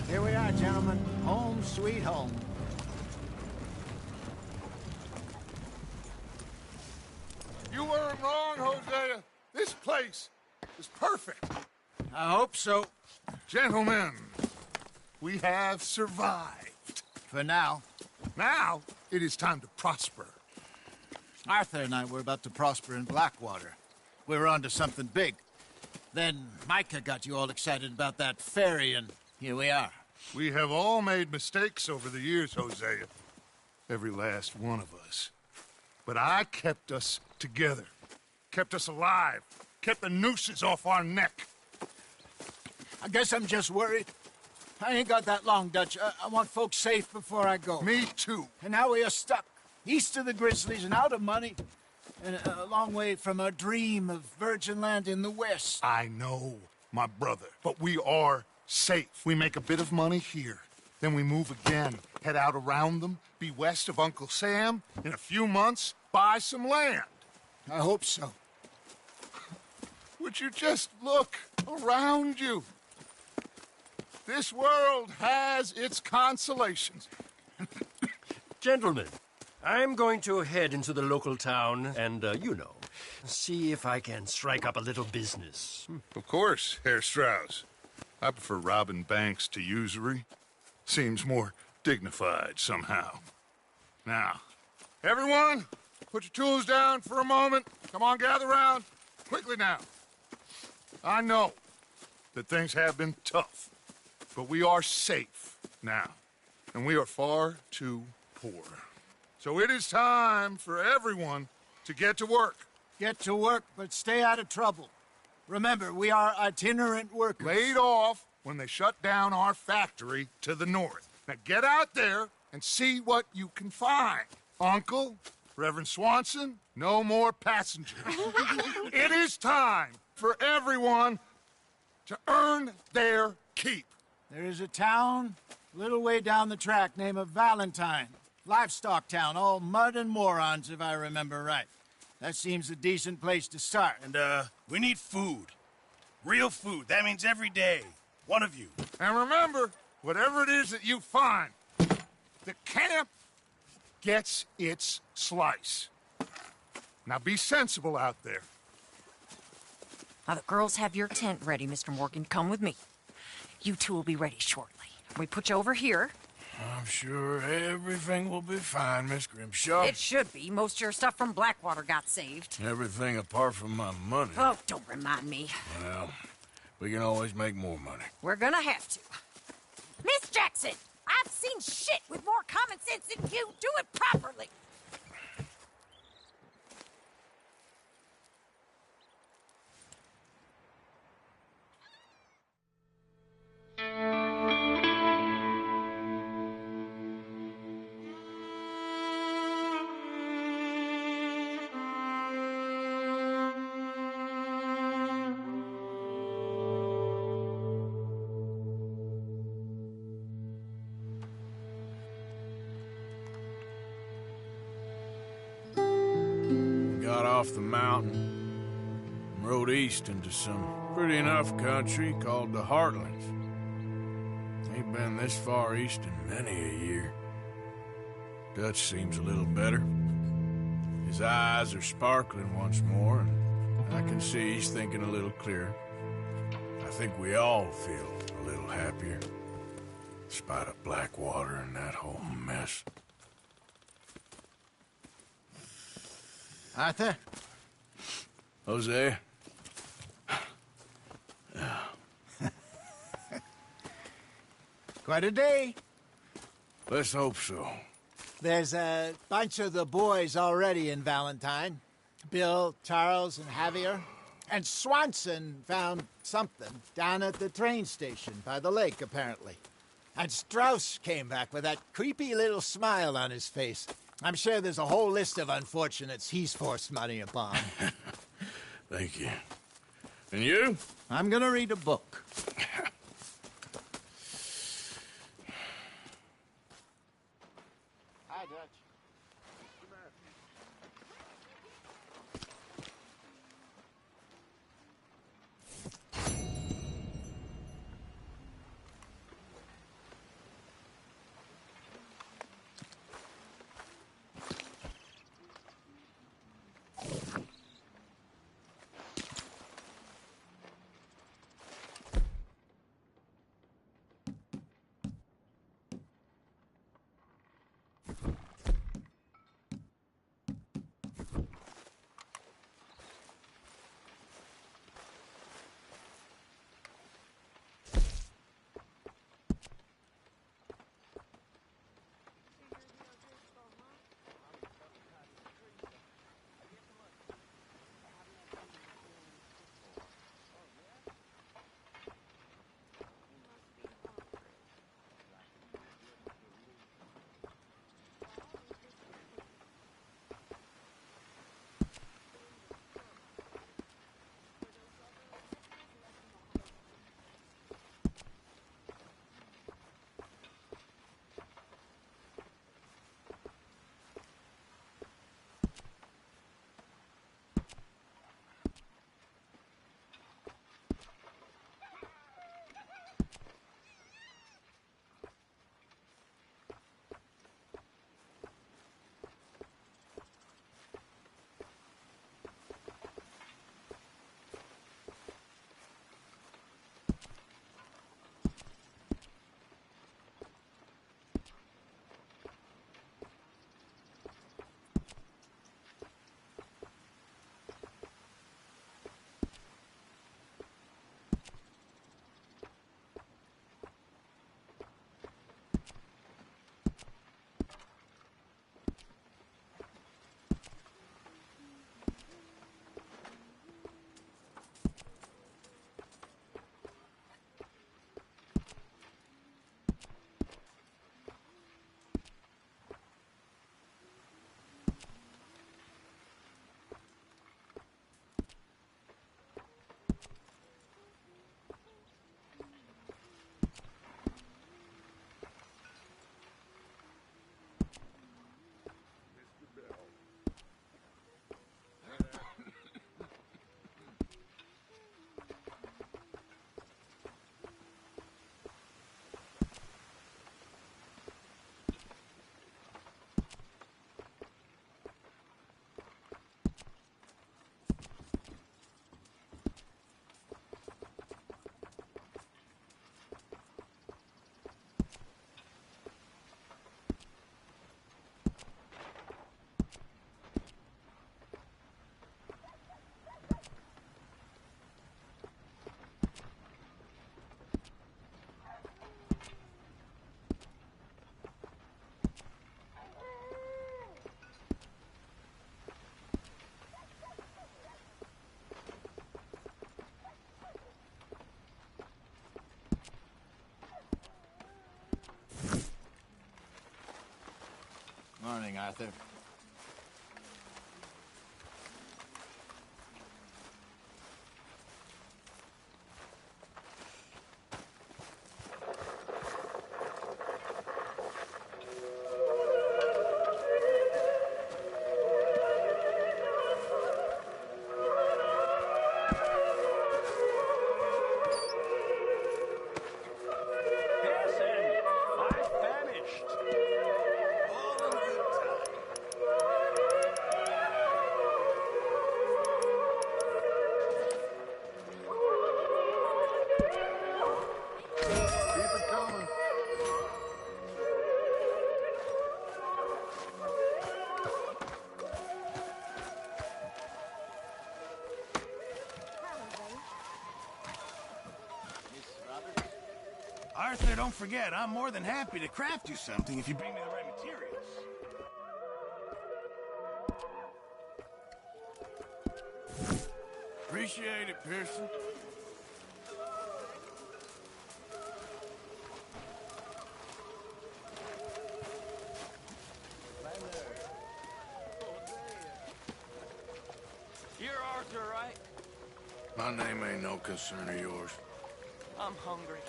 Here we are, gentlemen. Home sweet home. You weren't wrong, Hosea. This place is perfect. I hope so. Gentlemen, we have survived. For now. Now, it is time to prosper. Arthur and I were about to prosper in Blackwater. We were onto something big. Then Micah got you all excited about that ferry, and here we are. We have all made mistakes over the years, Hosea. Every last one of us. But I kept us together. Kept us alive. Kept the nooses off our neck. I guess I'm just worried. I ain't got that long, Dutch. I want folks safe before I go. Me too. And now we are stuck, east of the Grizzlies and out of money, and a long way from our dream of virgin land in the west. I know, my brother, but we are safe. We make a bit of money here, then we move again, head out around them, be west of Uncle Sam, in a few months, buy some land. I hope so. Would you just look around you? This world has its consolations. Gentlemen, I'm going to head into the local town and, see if I can strike up a little business. Of course, Herr Strauss. I prefer robbing banks to usury. Seems more dignified somehow. Now, everyone, put your tools down for a moment. Come on, gather round. Quickly now. I know that things have been tough, but we are safe now, and we are far too poor. So it is time for everyone to get to work. Get to work, but stay out of trouble. Remember, we are itinerant workers. Laid off when they shut down our factory to the north. Now get out there and see what you can find. Uncle, Reverend Swanson, no more passengers. It is time for everyone to earn their keep. There is a town a little way down the track named Valentine. Livestock town, all mud and morons, if I remember right. That seems a decent place to start. And, we need food. Real food. That means every day. One of you. And remember, whatever it is that you find, the camp gets its slice. Now be sensible out there. Now, the girls have your tent ready, Mr. Morgan. Come with me. You two will be ready shortly. We put you over here. I'm sure everything will be fine, Miss Grimshaw. It should be. Most of your stuff from Blackwater got saved. Everything apart from my money. Oh, don't remind me. Well, we can always make more money. We're gonna have to. Miss Jackson, I've seen shit with more common sense than you. Do it properly. Got off the mountain and rode east into some pretty enough country called the Heartlands. Ain't been this far east in many a year. Dutch seems a little better. His eyes are sparkling once more, and I can see he's thinking a little clearer. I think we all feel a little happier, in spite of Blackwater and that whole mess. Arthur? Jose? Quite a day. Let's hope so. There's a bunch of the boys already in Valentine. Bill, Charles, and Javier. And Swanson found something down at the train station by the lake, apparently. And Strauss came back with that creepy little smile on his face. I'm sure there's a whole list of unfortunates he's forced money upon. Thank you. And you? I'm gonna read a book. Hi, Dutch. timing, Arthur. Arthur, don't forget, I'm more than happy to craft you something if you bring me the right materials. Appreciate it, Pearson. You're Arthur, right? My name ain't no concern of yours. I'm hungry.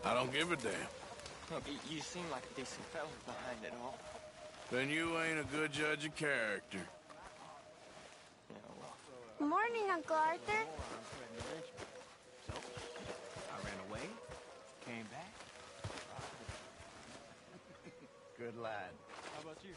I don't give a damn. Look, you seem like a decent fella behind it all. Then you ain't a good judge of character. Morning, Uncle Arthur. So, I ran away, came back. Good lad. How about you?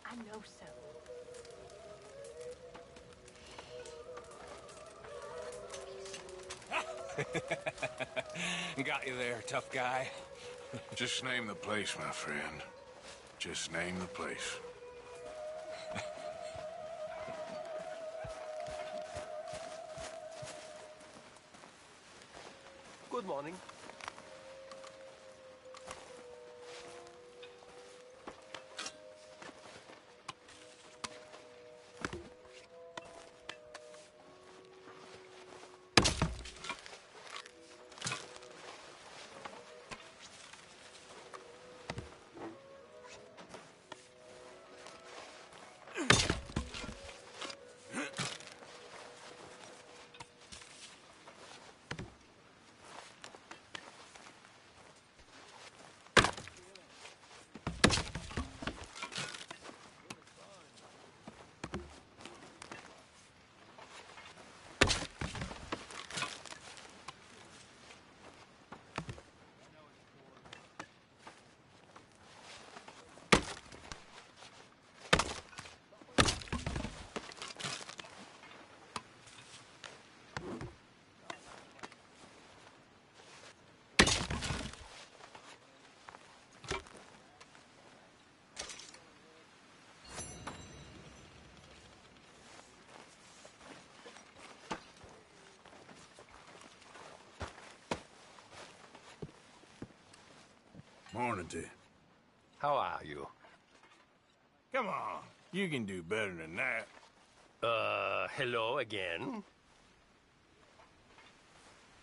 I know so. Got you there, tough guy. Just name the place, my friend. Just name the place. Good morning. Morning to you. How are you? Come on. You can do better than that. Hello again.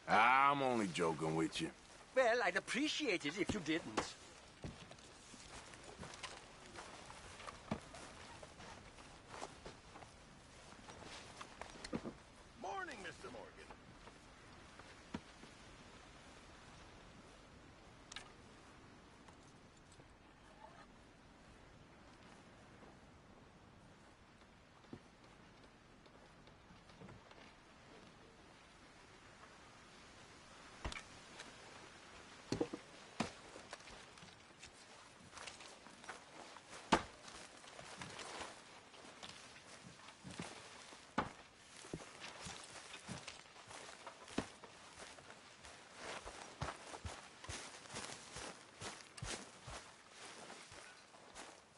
I'm only joking with you. Well, I'd appreciate it if you didn't. Morning, Mr. Morgan.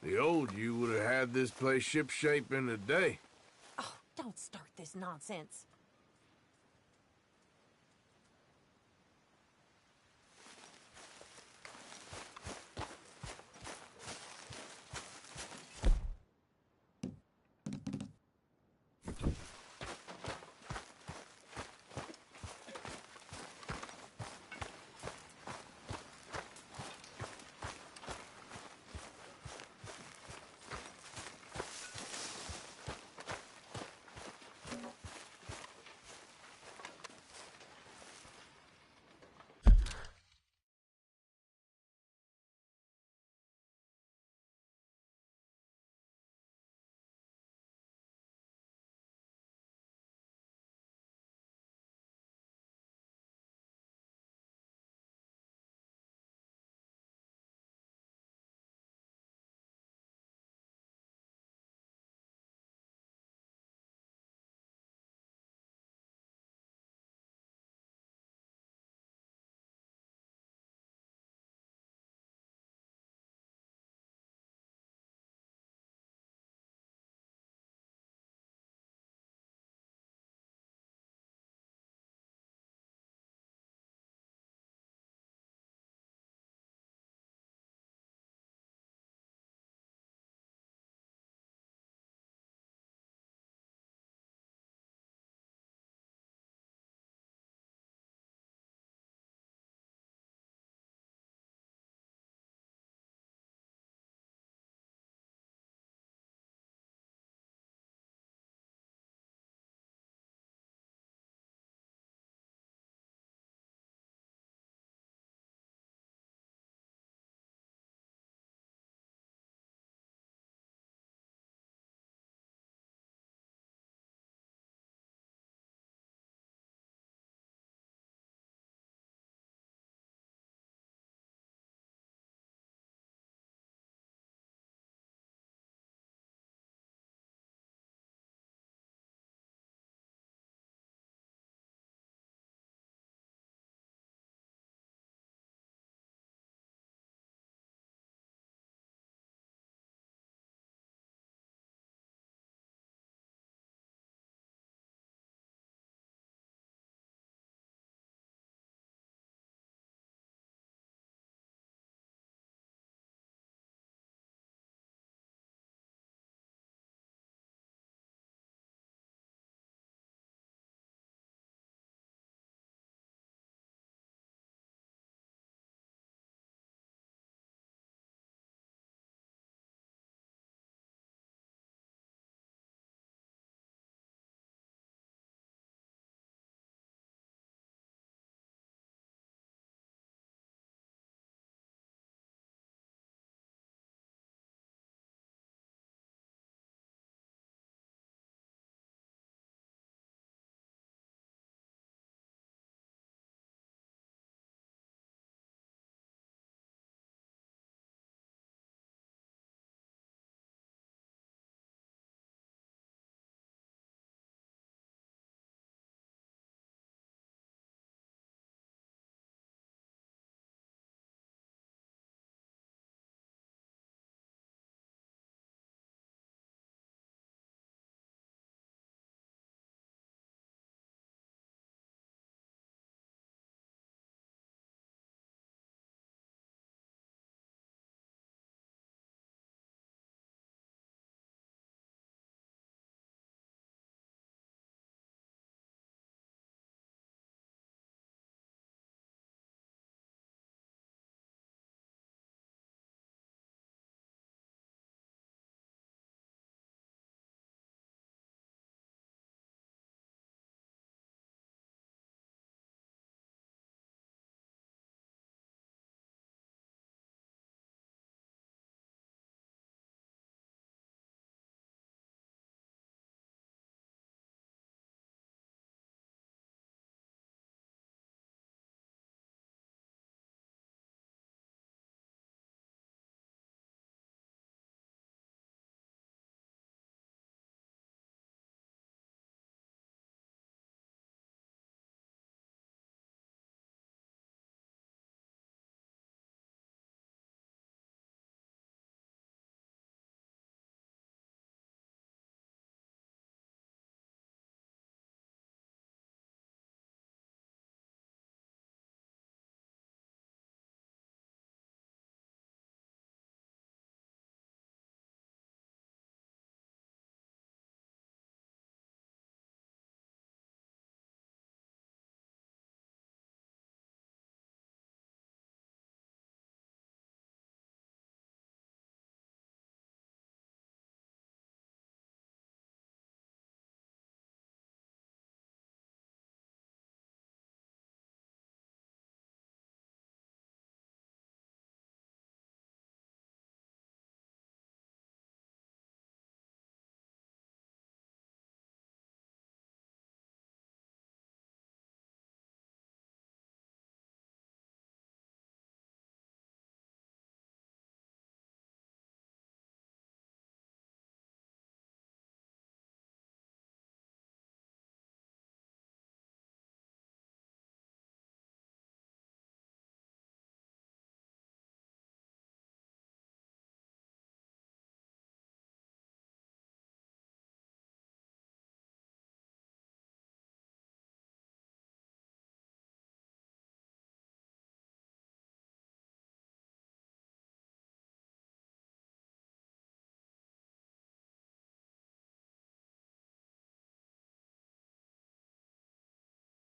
The old you would have had this place shipshape in a day. Oh, don't start this nonsense.